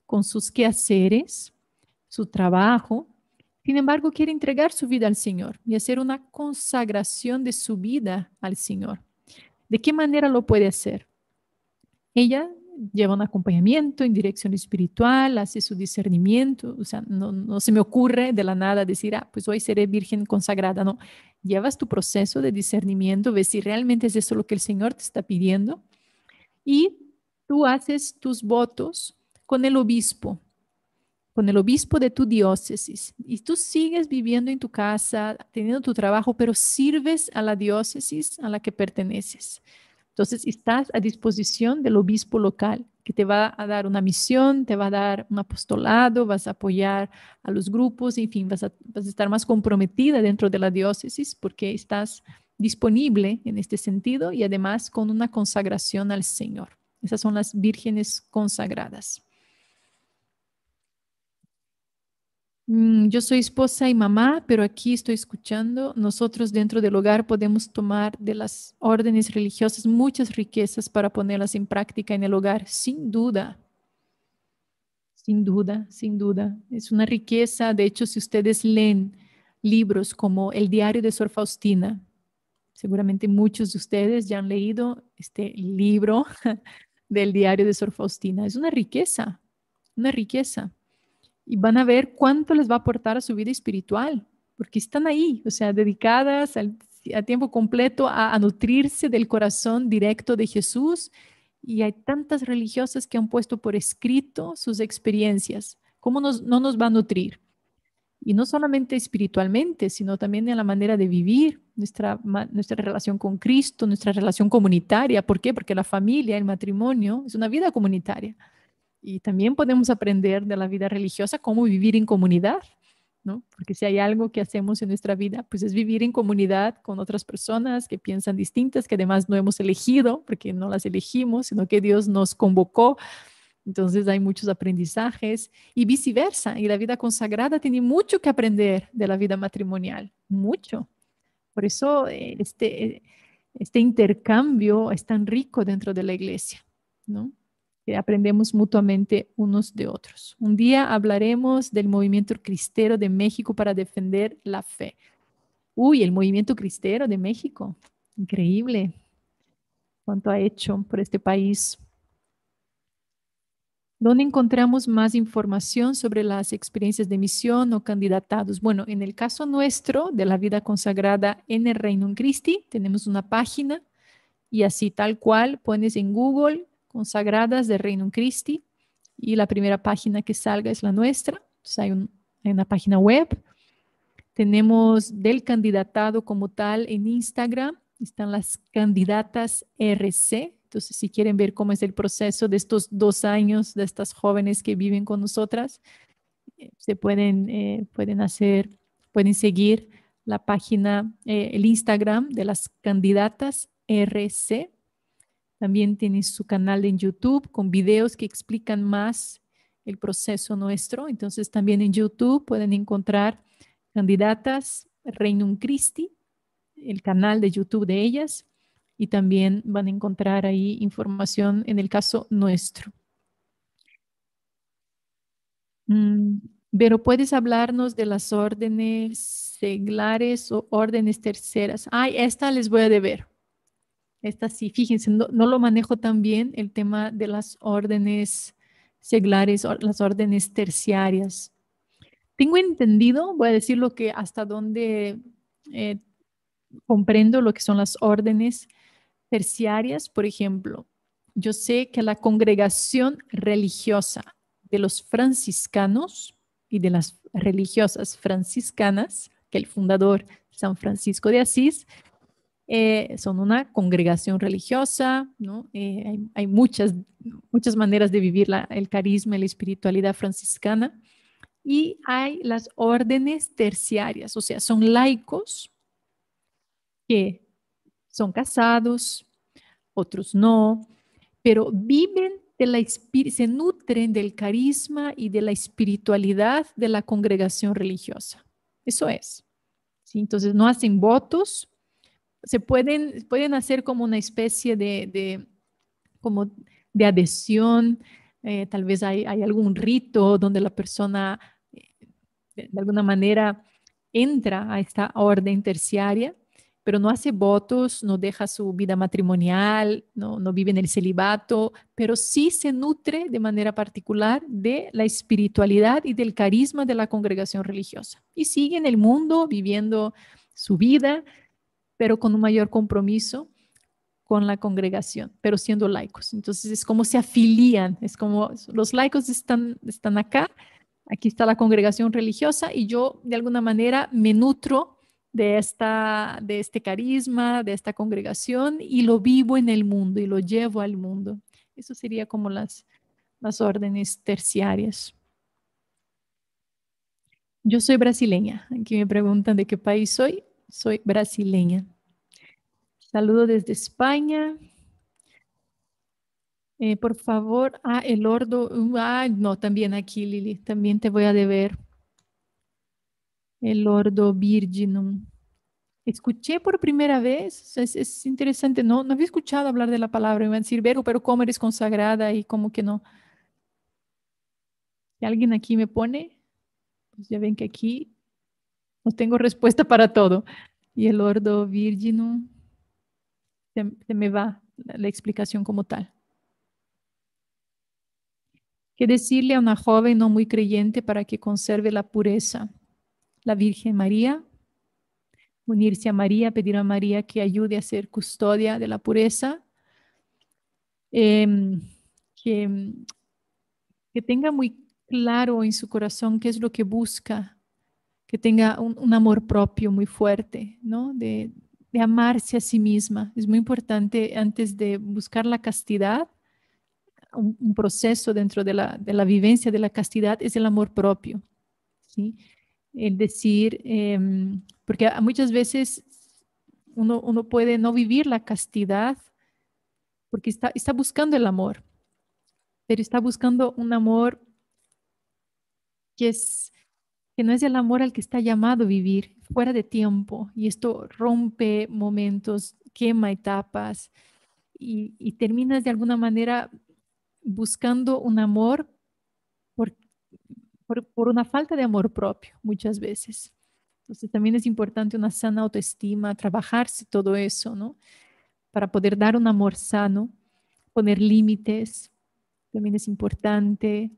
con sus quehaceres, su trabajo. Sin embargo, quiere entregar su vida al Señor y hacer una consagración de su vida al Señor. ¿De qué manera lo puede hacer? Ella lleva un acompañamiento en dirección espiritual, hace su discernimiento, o sea, no se me ocurre de la nada decir, pues hoy seré virgen consagrada, no. Llevas tu proceso de discernimiento, ves si realmente es eso lo que el Señor te está pidiendo y tú haces tus votos con con el obispo de tu diócesis. Y tú sigues viviendo en tu casa, teniendo tu trabajo, pero sirves a la diócesis a la que perteneces. Entonces, estás a disposición del obispo local, que te va a dar una misión, te va a dar un apostolado, vas a apoyar a los grupos, en fin, vas a estar más comprometida dentro de la diócesis porque estás disponible en este sentido y además con una consagración al Señor. Esas son las vírgenes consagradas. Yo soy esposa y mamá, pero aquí estoy escuchando. Nosotros dentro del hogar podemos tomar de las órdenes religiosas muchas riquezas para ponerlas en práctica en el hogar, sin duda, sin duda, sin duda. Es una riqueza. De hecho, si ustedes leen libros como El diario de Sor Faustina, seguramente muchos de ustedes ya han leído este libro del diario de Sor Faustina. Es una riqueza, una riqueza. Y van a ver cuánto les va a aportar a su vida espiritual, porque están ahí, o sea, dedicadas a tiempo completo a nutrirse del corazón directo de Jesús. Y hay tantas religiosas que han puesto por escrito sus experiencias. ¿Cómo no nos va a nutrir? Y no solamente espiritualmente, sino también en la manera de vivir nuestra relación con Cristo, nuestra relación comunitaria. ¿Por qué? Porque la familia, el matrimonio, es una vida comunitaria. Y también podemos aprender de la vida religiosa cómo vivir en comunidad, ¿no? Porque si hay algo que hacemos en nuestra vida, pues es vivir en comunidad con otras personas que piensan distintas, que además no hemos elegido, porque no las elegimos, sino que Dios nos convocó. Entonces hay muchos aprendizajes y viceversa. Y la vida consagrada tiene mucho que aprender de la vida matrimonial, mucho. Por eso este intercambio es tan rico dentro de la iglesia, ¿no? Que aprendemos mutuamente unos de otros. Un día hablaremos del movimiento cristero de México para defender la fe. Uy, el movimiento cristero de México. Increíble cuánto ha hecho por este país. ¿Dónde encontramos más información sobre las experiencias de misión o candidatados? Bueno, en el caso nuestro de la vida consagrada en el Reino Christi, tenemos una página y así tal cual pones en Google consagradas de Reino Christi y la primera página que salga es la nuestra. Entonces hay una página web. Tenemos del candidatado como tal en Instagram. Están las candidatas RC. Entonces, si quieren ver cómo es el proceso de estos 2 años de estas jóvenes que viven con nosotras, se pueden seguir la página, el Instagram de las candidatas RC. También tienen su canal en YouTube con videos que explican más el proceso nuestro. Entonces, también en YouTube pueden encontrar candidatas Reino Christi, el canal de YouTube de ellas, y también van a encontrar ahí información en el caso nuestro. Pero puedes hablarnos de las órdenes seglares o órdenes terceras. Ay, esta les voy a deber. Esta sí, fíjense, no lo manejo tan bien el tema de las órdenes seglares o las órdenes terciarias. Tengo entendido, voy a decir lo que hasta donde eh, comprendo lo que son las órdenes terciarias. Por ejemplo, yo sé que la congregación religiosa de los franciscanos y de las religiosas franciscanas, que el fundador San Francisco de Asís, son una congregación religiosa, ¿no? Hay muchas maneras de vivir el carisma y la espiritualidad franciscana. Y hay las órdenes terciarias, o sea, son laicos que son casados, otros no, pero viven se nutren del carisma y de la espiritualidad de la congregación religiosa. Eso es. ¿Sí? Entonces no hacen votos, pueden hacer como una especie como de adhesión. Tal vez hay algún rito donde la persona de alguna manera entra a esta orden terciaria, pero no hace votos, no deja su vida matrimonial, no vive en el celibato, pero sí se nutre de manera particular de la espiritualidad y del carisma de la congregación religiosa. Y sigue en el mundo viviendo su vida, pero con un mayor compromiso con la congregación, pero siendo laicos. Entonces es como se afilian, es como los laicos están acá, aquí está la congregación religiosa y yo de alguna manera me nutro de este carisma, de esta congregación y lo vivo en el mundo y lo llevo al mundo. Eso sería como las órdenes terciarias. Yo soy brasileña. Aquí me preguntan de qué país soy. Soy brasileña. Saludo desde España. Por favor, el ordo, no, también aquí, Lili, también te voy a deber el ordo virginum. Escuché por primera vez, es interesante, no había escuchado hablar de la palabra, me iban a decir, pero ¿cómo eres consagrada? Y como que no. Si alguien aquí me pone, pues ya ven que aquí no tengo respuesta para todo. Y el ordo virginum, se me va la explicación como tal. ¿Qué decirle a una joven no muy creyente para que conserve la pureza? La Virgen María, unirse a María, pedir a María que ayude a ser custodia de la pureza, em, que, que tenga muy claro en su corazón qué es lo que busca, que tenga un amor propio muy fuerte, ¿no? De amarse a sí misma. Es muy importante antes de buscar la castidad, un proceso dentro de la vivencia de la castidad es el amor propio, ¿sí? El decir, porque muchas veces uno puede no vivir la castidad porque está buscando el amor, pero está buscando un amor que, es, que no es el amor al que está llamado a vivir, fuera de tiempo. Y esto rompe momentos, quema etapas y terminas de alguna manera buscando un amor por, por una falta de amor propio muchas veces. Entonces también es importante una sana autoestima, trabajarse todo eso, ¿no? Para poder dar un amor sano, poner límites, también es importante.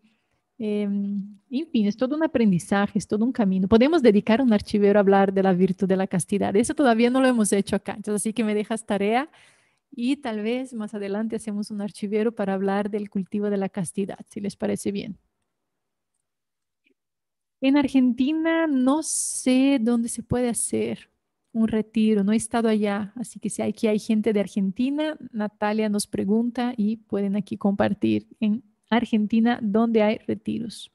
En fin, es todo un aprendizaje, es todo un camino. Podemos dedicar un archivero a hablar de la virtud de la castidad. Eso todavía no lo hemos hecho acá. Entonces, así que me dejas tarea y tal vez más adelante hacemos un archivero para hablar del cultivo de la castidad, si les parece bien. En Argentina no sé dónde se puede hacer un retiro, no he estado allá, así que si aquí hay gente de Argentina, Natalia nos pregunta y pueden aquí compartir en Argentina dónde hay retiros.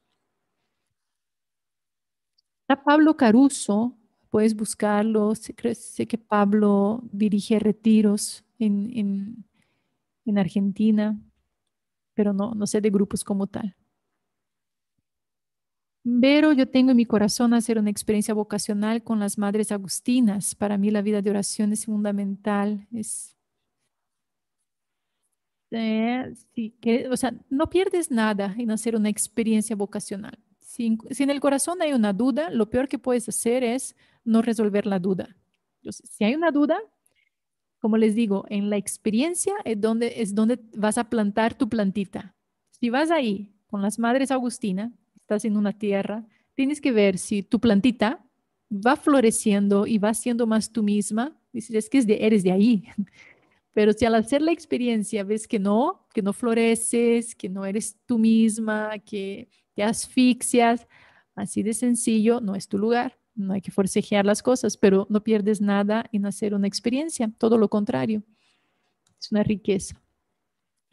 Está Pablo Caruso, puedes buscarlo, sé que Pablo dirige retiros en Argentina, pero no sé de grupos como tal. Pero yo tengo en mi corazón hacer una experiencia vocacional con las madres agustinas. Para mí la vida de oración es fundamental. Sí, o sea, no pierdes nada en hacer una experiencia vocacional. Si en el corazón hay una duda, lo peor que puedes hacer es no resolver la duda. Entonces, si hay una duda, como les digo, en la experiencia es donde vas a plantar tu plantita. Si vas ahí con las madres agustinas, estás en una tierra, tienes que ver si tu plantita va floreciendo y va siendo más tú misma. Dices, es que eres de ahí. Pero si al hacer la experiencia ves que no floreces, que no eres tú misma, que te asfixias, así de sencillo, no es tu lugar. No hay que forcejear las cosas, pero no pierdes nada en hacer una experiencia, todo lo contrario, es una riqueza.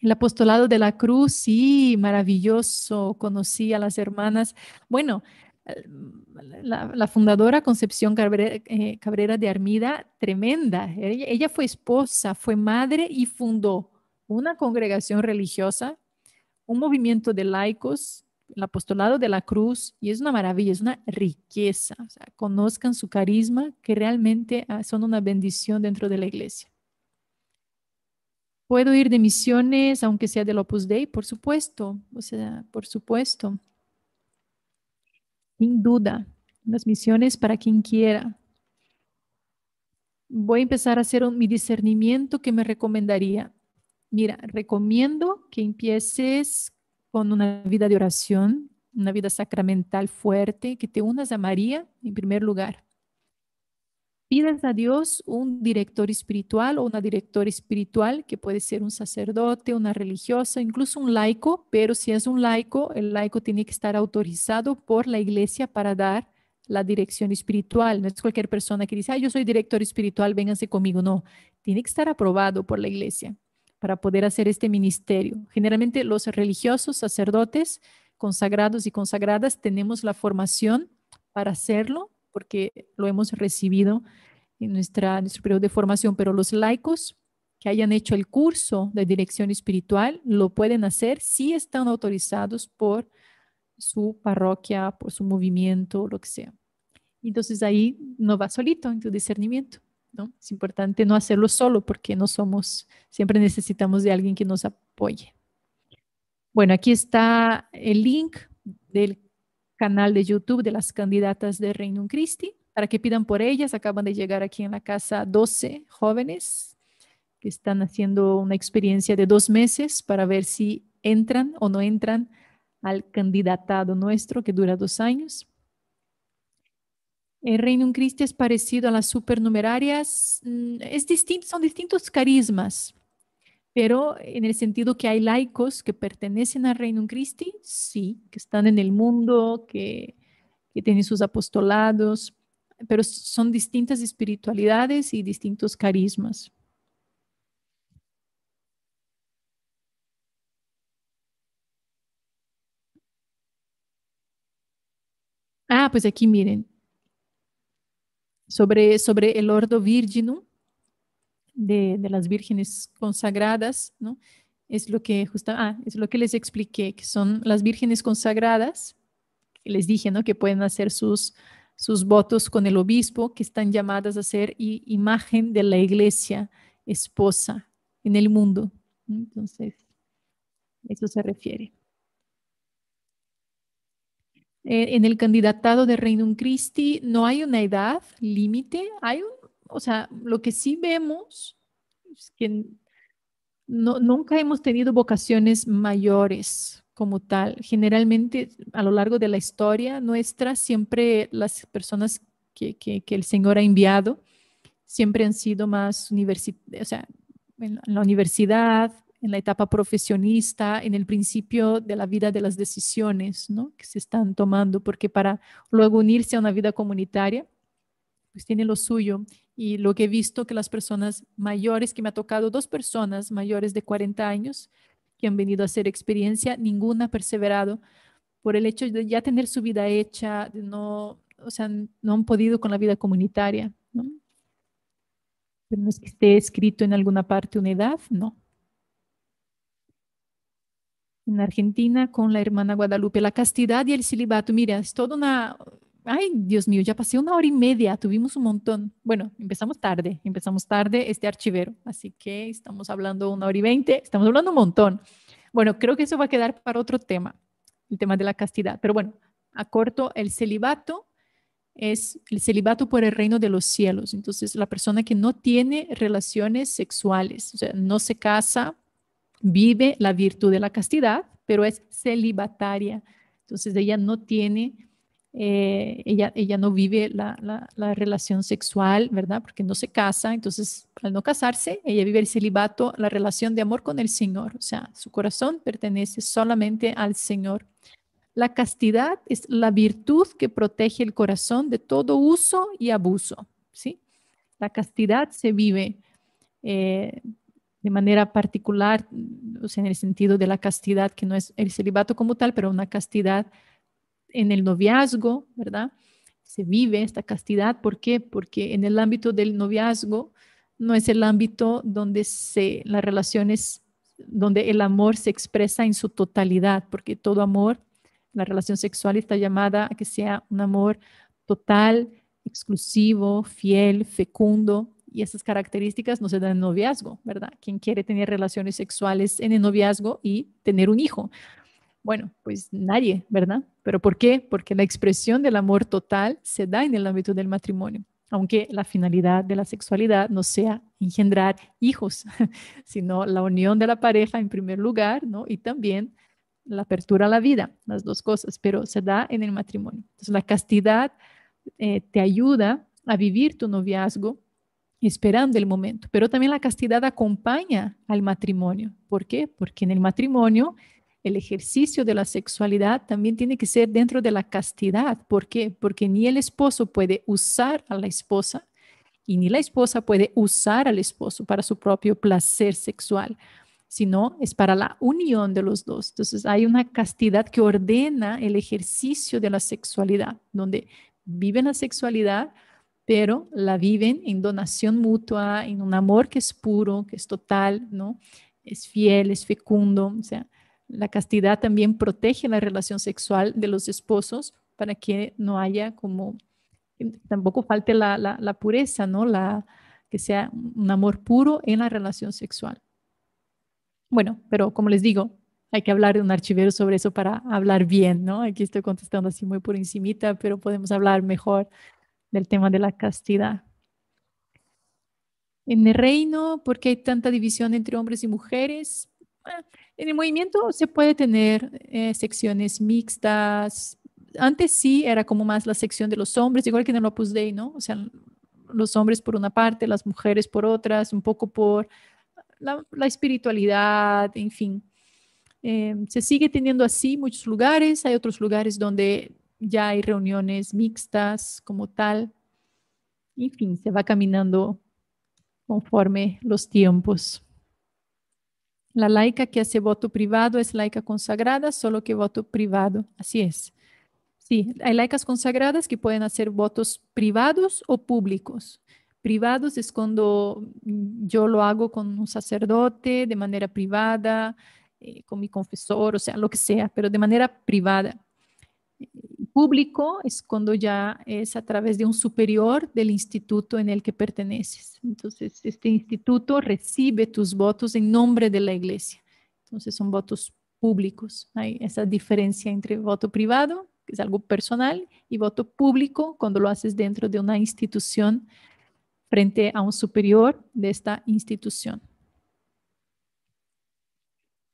El apostolado de la cruz, sí, maravilloso. Conocí a las hermanas. Bueno, eh, la fundadora Concepción Cabrera de Armida, tremenda. Ella fue esposa, fue madre y fundó una congregación religiosa, un movimiento de laicos, el apostolado de la cruz, y es una maravilla, es una riqueza. O sea, conozcan su carisma, que realmente son una bendición dentro de la iglesia. Puedo ir de misiones, aunque sea del Opus Dei, por supuesto. O sea, por supuesto, sin duda. Las misiones para quien quiera. Voy a empezar a hacer mi discernimiento que me recomendaría. Mira, recomiendo que empieces con una vida de oración, una vida sacramental fuerte, que te unas a María en primer lugar. Pidas a Dios un director espiritual o una directora espiritual, que puede ser un sacerdote, una religiosa, incluso un laico, pero si es un laico, el laico tiene que estar autorizado por la iglesia para dar la dirección espiritual. No es cualquier persona que dice, yo soy director espiritual, vénganse conmigo. No, tiene que estar aprobado por la iglesia para poder hacer este ministerio. Generalmente los religiosos, sacerdotes, consagrados y consagradas, tenemos la formación para hacerlo porque lo hemos recibido en nuestro periodo de formación, pero los laicos que hayan hecho el curso de dirección espiritual lo pueden hacer si están autorizados por su parroquia, por su movimiento, lo que sea. Entonces ahí no va solito en tu discernimiento, ¿no? Es importante no hacerlo solo porque no somos, siempre necesitamos de alguien que nos apoye. Bueno, aquí está el link del canal de YouTube de las candidatas de Reino Christi para que pidan por ellas. Acaban de llegar aquí en la casa 12 jóvenes que están haciendo una experiencia de 2 meses para ver si entran o no entran al candidatado nuestro que dura 2 años. El Reino Christi es parecido a las supernumerarias, es distinto, son distintos carismas, pero en el sentido que hay laicos que pertenecen al Reino Christi, sí, que están en el mundo, que tienen sus apostolados, pero son distintas espiritualidades y distintos carismas. Pues aquí miren, sobre el Ordo Virginum de las vírgenes consagradas, ¿no? Es lo que les expliqué, que son las vírgenes consagradas, que les dije, ¿no? Que pueden hacer sus votos con el obispo, que están llamadas a ser imagen de la iglesia esposa en el mundo. Entonces, eso se refiere. En el candidatado de Reino Christi no hay una edad límite, o sea, lo que sí vemos es que nunca hemos tenido vocaciones mayores como tal. Generalmente, a lo largo de la historia nuestra, siempre las personas que el Señor ha enviado siempre han sido más o sea, en la universidad, en la etapa profesionista, en el principio de la vida de las decisiones, ¿no? Que se están tomando, porque para luego unirse a una vida comunitaria, pues tiene lo suyo. Y lo que he visto que las personas mayores, que me ha tocado 2 personas mayores de 40 años, que han venido a hacer experiencia, ninguna ha perseverado por el hecho de ya tener su vida hecha, de no, o sea, no han podido con la vida comunitaria, ¿no? Pero no es que esté escrito en alguna parte una edad, no. En Argentina con la hermana Guadalupe, la castidad y el celibato. Mira, es toda una... Ay, Dios mío, ya pasé 1 hora y media, tuvimos un montón. Bueno, empezamos tarde este archivero, así que estamos hablando 1 hora y 20, estamos hablando un montón. Bueno, creo que eso va a quedar para otro tema, el tema de la castidad. Pero bueno, acorto, el celibato es el celibato por el reino de los cielos. Entonces, la persona que no tiene relaciones sexuales, o sea, no se casa, vive la virtud de la castidad, pero es celibataria. Entonces ella no tiene, ella no vive la relación sexual, ¿verdad? Porque no se casa. Entonces, al no casarse, ella vive el celibato, la relación de amor con el Señor. O sea, su corazón pertenece solamente al Señor. La castidad es la virtud que protege el corazón de todo uso y abuso, ¿sí? La castidad se vive eh, de manera particular, o sea, en el sentido de la castidad, que no es el celibato como tal, pero una castidad en el noviazgo, ¿verdad? Se vive esta castidad. ¿Por qué? Porque en el ámbito del noviazgo no es el ámbito donde las relaciones, donde el amor se expresa en su totalidad, porque todo amor, la relación sexual está llamada a que sea un amor total, exclusivo, fiel, fecundo. y esas características no se dan en noviazgo, ¿verdad? ¿Quién quiere tener relaciones sexuales en el noviazgo y tener un hijo? Bueno, pues nadie, ¿verdad? ¿Pero por qué? Porque la expresión del amor total se da en el ámbito del matrimonio, aunque la finalidad de la sexualidad no sea engendrar hijos, sino la unión de la pareja en primer lugar, ¿no? Y también la apertura a la vida, las dos cosas, pero se da en el matrimonio. Entonces, la castidad te ayuda a vivir tu noviazgo esperando el momento, pero también la castidad acompaña al matrimonio. ¿Por qué? Porque en el matrimonio el ejercicio de la sexualidad también tiene que ser dentro de la castidad. ¿Por qué? Porque ni el esposo puede usar a la esposa y ni la esposa puede usar al esposo para su propio placer sexual, sino es para la unión de los dos. Entonces hay una castidad que ordena el ejercicio de la sexualidad, donde viven la sexualidad, pero la viven en donación mutua, en un amor que es puro, que es total, ¿no? Es fiel, es fecundo. O sea, la castidad también protege la relación sexual de los esposos para que no haya como, tampoco falte la pureza, ¿no? Que sea un amor puro en la relación sexual. Bueno, pero como les digo, hay que hablar de un archivero sobre eso para hablar bien, ¿no? Aquí estoy contestando así muy por encimita, pero podemos hablar mejor del tema de la castidad. En el reino, ¿por qué hay tanta división entre hombres y mujeres? En el movimiento se puede tener secciones mixtas. Antes sí era como más la sección de los hombres, igual que en el Opus Dei, ¿no? O sea, los hombres por una parte, las mujeres por otras, un poco por la espiritualidad, en fin. Se sigue teniendo así muchos lugares, hay otros lugares donde ya hay reuniones mixtas como tal. En fin, se va caminando conforme los tiempos. La laica que hace voto privado es laica consagrada, solo que voto privado. Así es. Sí, hay laicas consagradas que pueden hacer votos privados o públicos. Privados es cuando yo lo hago con un sacerdote de manera privada, con mi confesor, o sea, lo que sea, pero de manera privada. Público es cuando ya es a través de un superior del instituto en el que perteneces. Entonces, este instituto recibe tus votos en nombre de la iglesia. Entonces, son votos públicos. Hay esa diferencia entre voto privado, que es algo personal, y voto público cuando lo haces dentro de una institución frente a un superior de esta institución.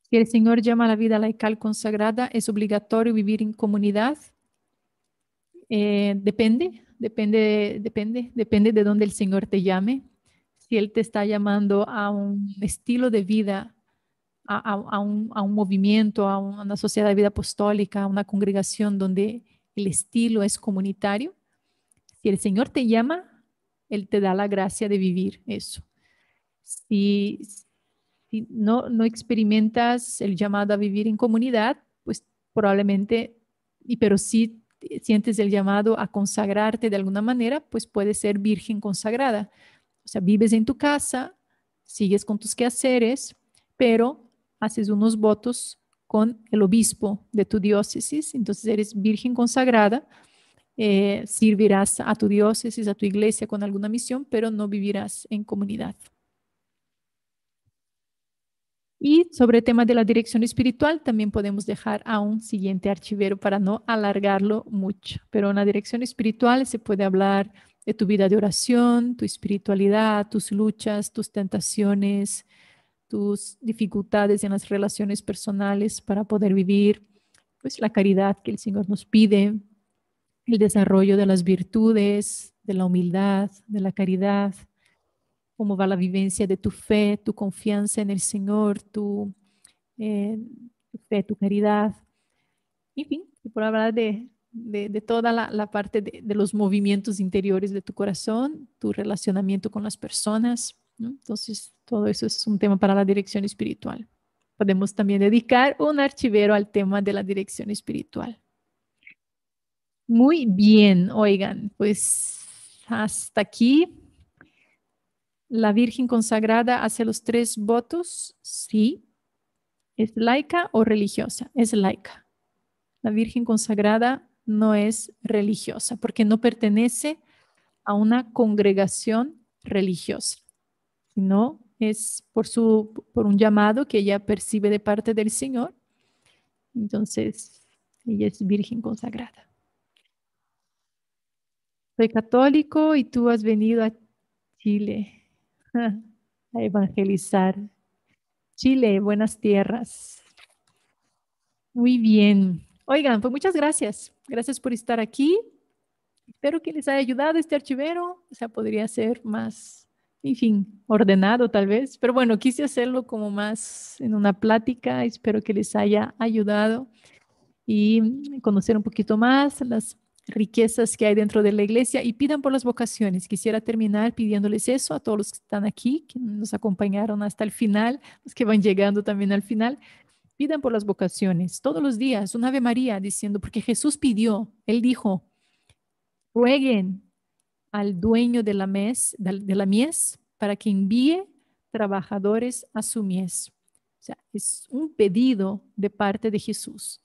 Si el Señor llama a la vida laical consagrada, ¿es obligatorio vivir en comunidad? Depende de dónde el Señor te llame. Si Él te está llamando a un estilo de vida, a un movimiento, a una sociedad de vida apostólica, a una congregación donde el estilo es comunitario, si el Señor te llama, Él te da la gracia de vivir eso. Si, si no experimentas el llamado a vivir en comunidad, pues probablemente, pero si sientes el llamado a consagrarte de alguna manera, pues puedes ser virgen consagrada. O sea, vives en tu casa, sigues con tus quehaceres, pero haces unos votos con el obispo de tu diócesis, entonces eres virgen consagrada, servirás a tu diócesis, a tu iglesia con alguna misión, pero no vivirás en comunidad. Y sobre el tema de la dirección espiritual, también podemos dejar a un siguiente archivero para no alargarlo mucho. Pero en la dirección espiritual se puede hablar de tu vida de oración, tu espiritualidad, tus luchas, tus tentaciones, tus dificultades en las relaciones personales para poder vivir pues la caridad que el Señor nos pide, el desarrollo de las virtudes, de la humildad, de la caridad, cómo va la vivencia de tu fe, tu confianza en el Señor, tu fe, tu caridad, en fin, por hablar de toda la parte de los movimientos interiores de tu corazón, tu relacionamiento con las personas, ¿no? Entonces, todo eso es un tema para la dirección espiritual. Podemos también dedicar un archivero al tema de la dirección espiritual. Muy bien, oigan, pues hasta aquí. La Virgen consagrada hace los 3 votos, sí. ¿Es laica o religiosa? Es laica. La Virgen consagrada no es religiosa porque no pertenece a una congregación religiosa, sino es por un llamado que ella percibe de parte del Señor. Entonces, ella es virgen consagrada. Soy católico y tú has venido a Chile a evangelizar. Chile, buenas tierras. Muy bien. Oigan, pues muchas gracias. Gracias por estar aquí. Espero que les haya ayudado este archivero. O sea, podría ser más, en fin, ordenado tal vez. Pero bueno, quise hacerlo como más en una plática. Espero que les haya ayudado y conocer un poquito más las riquezas que hay dentro de la iglesia y pidan por las vocaciones. Quisiera terminar pidiéndoles eso a todos los que están aquí, que nos acompañaron hasta el final, los que van llegando también al final. Pidan por las vocaciones todos los días, un Ave María diciendo, porque Jesús pidió, Él dijo, rueguen al dueño de la mies para que envíe trabajadores a su mies. O sea, es un pedido de parte de Jesús.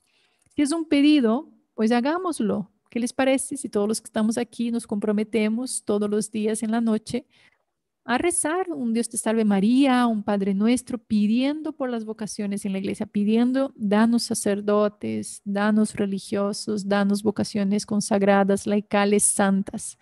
Si es un pedido, pues hagámoslo. ¿Qué les parece si todos los que estamos aquí nos comprometemos todos los días en la noche a rezar un Dios te salve María, un Padre Nuestro, pidiendo por las vocaciones en la iglesia, pidiendo, danos sacerdotes, danos religiosos, danos vocaciones consagradas, laicales, santas,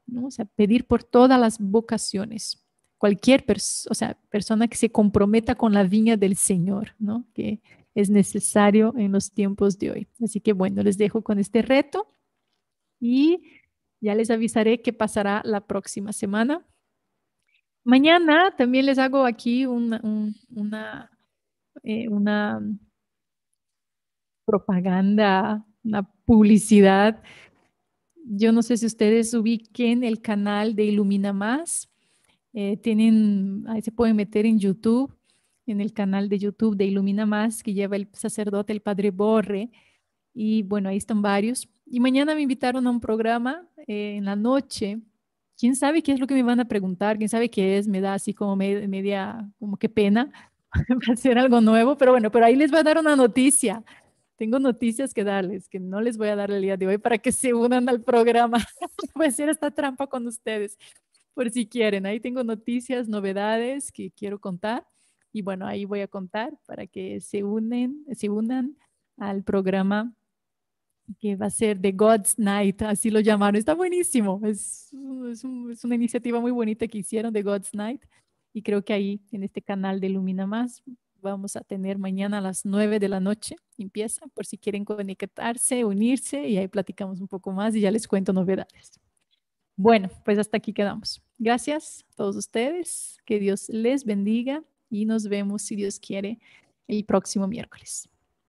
¿no? O sea, pedir por todas las vocaciones. Cualquier o sea, persona que se comprometa con la viña del Señor, ¿no? Que es necesario en los tiempos de hoy. Así que bueno, les dejo con este reto y ya les avisaré qué pasará la próxima semana. Mañana también les hago aquí una propaganda, una publicidad. Yo no sé si ustedes ubiquen el canal de Ilumina Más. Ahí se pueden meter en YouTube, en el canal de YouTube de Ilumina Más, que lleva el sacerdote, el padre Borre. Y bueno, ahí están varios. Y mañana me invitaron a un programa en la noche. ¿Quién sabe qué es lo que me van a preguntar? ¿Quién sabe qué es? Me da así como media, como que pena va a ser algo nuevo, pero bueno, pero ahí les voy a dar una noticia. Tengo noticias que darles, que no les voy a dar el día de hoy para que se unan al programa. Voy a hacer esta trampa con ustedes, por si quieren. Ahí tengo noticias, novedades que quiero contar. Y bueno, ahí voy a contar para que se unan al programa que va a ser The God's Night, así lo llamaron. Está buenísimo. Es una iniciativa muy bonita que hicieron de God's Night. Y creo que ahí, en este canal de Lumina Más, vamos a tener mañana a las 9 de la noche. Empieza, por si quieren conectarse, unirse, y ahí platicamos un poco más y ya les cuento novedades. Bueno, pues hasta aquí quedamos. Gracias a todos ustedes. Que Dios les bendiga y nos vemos, si Dios quiere, el próximo miércoles.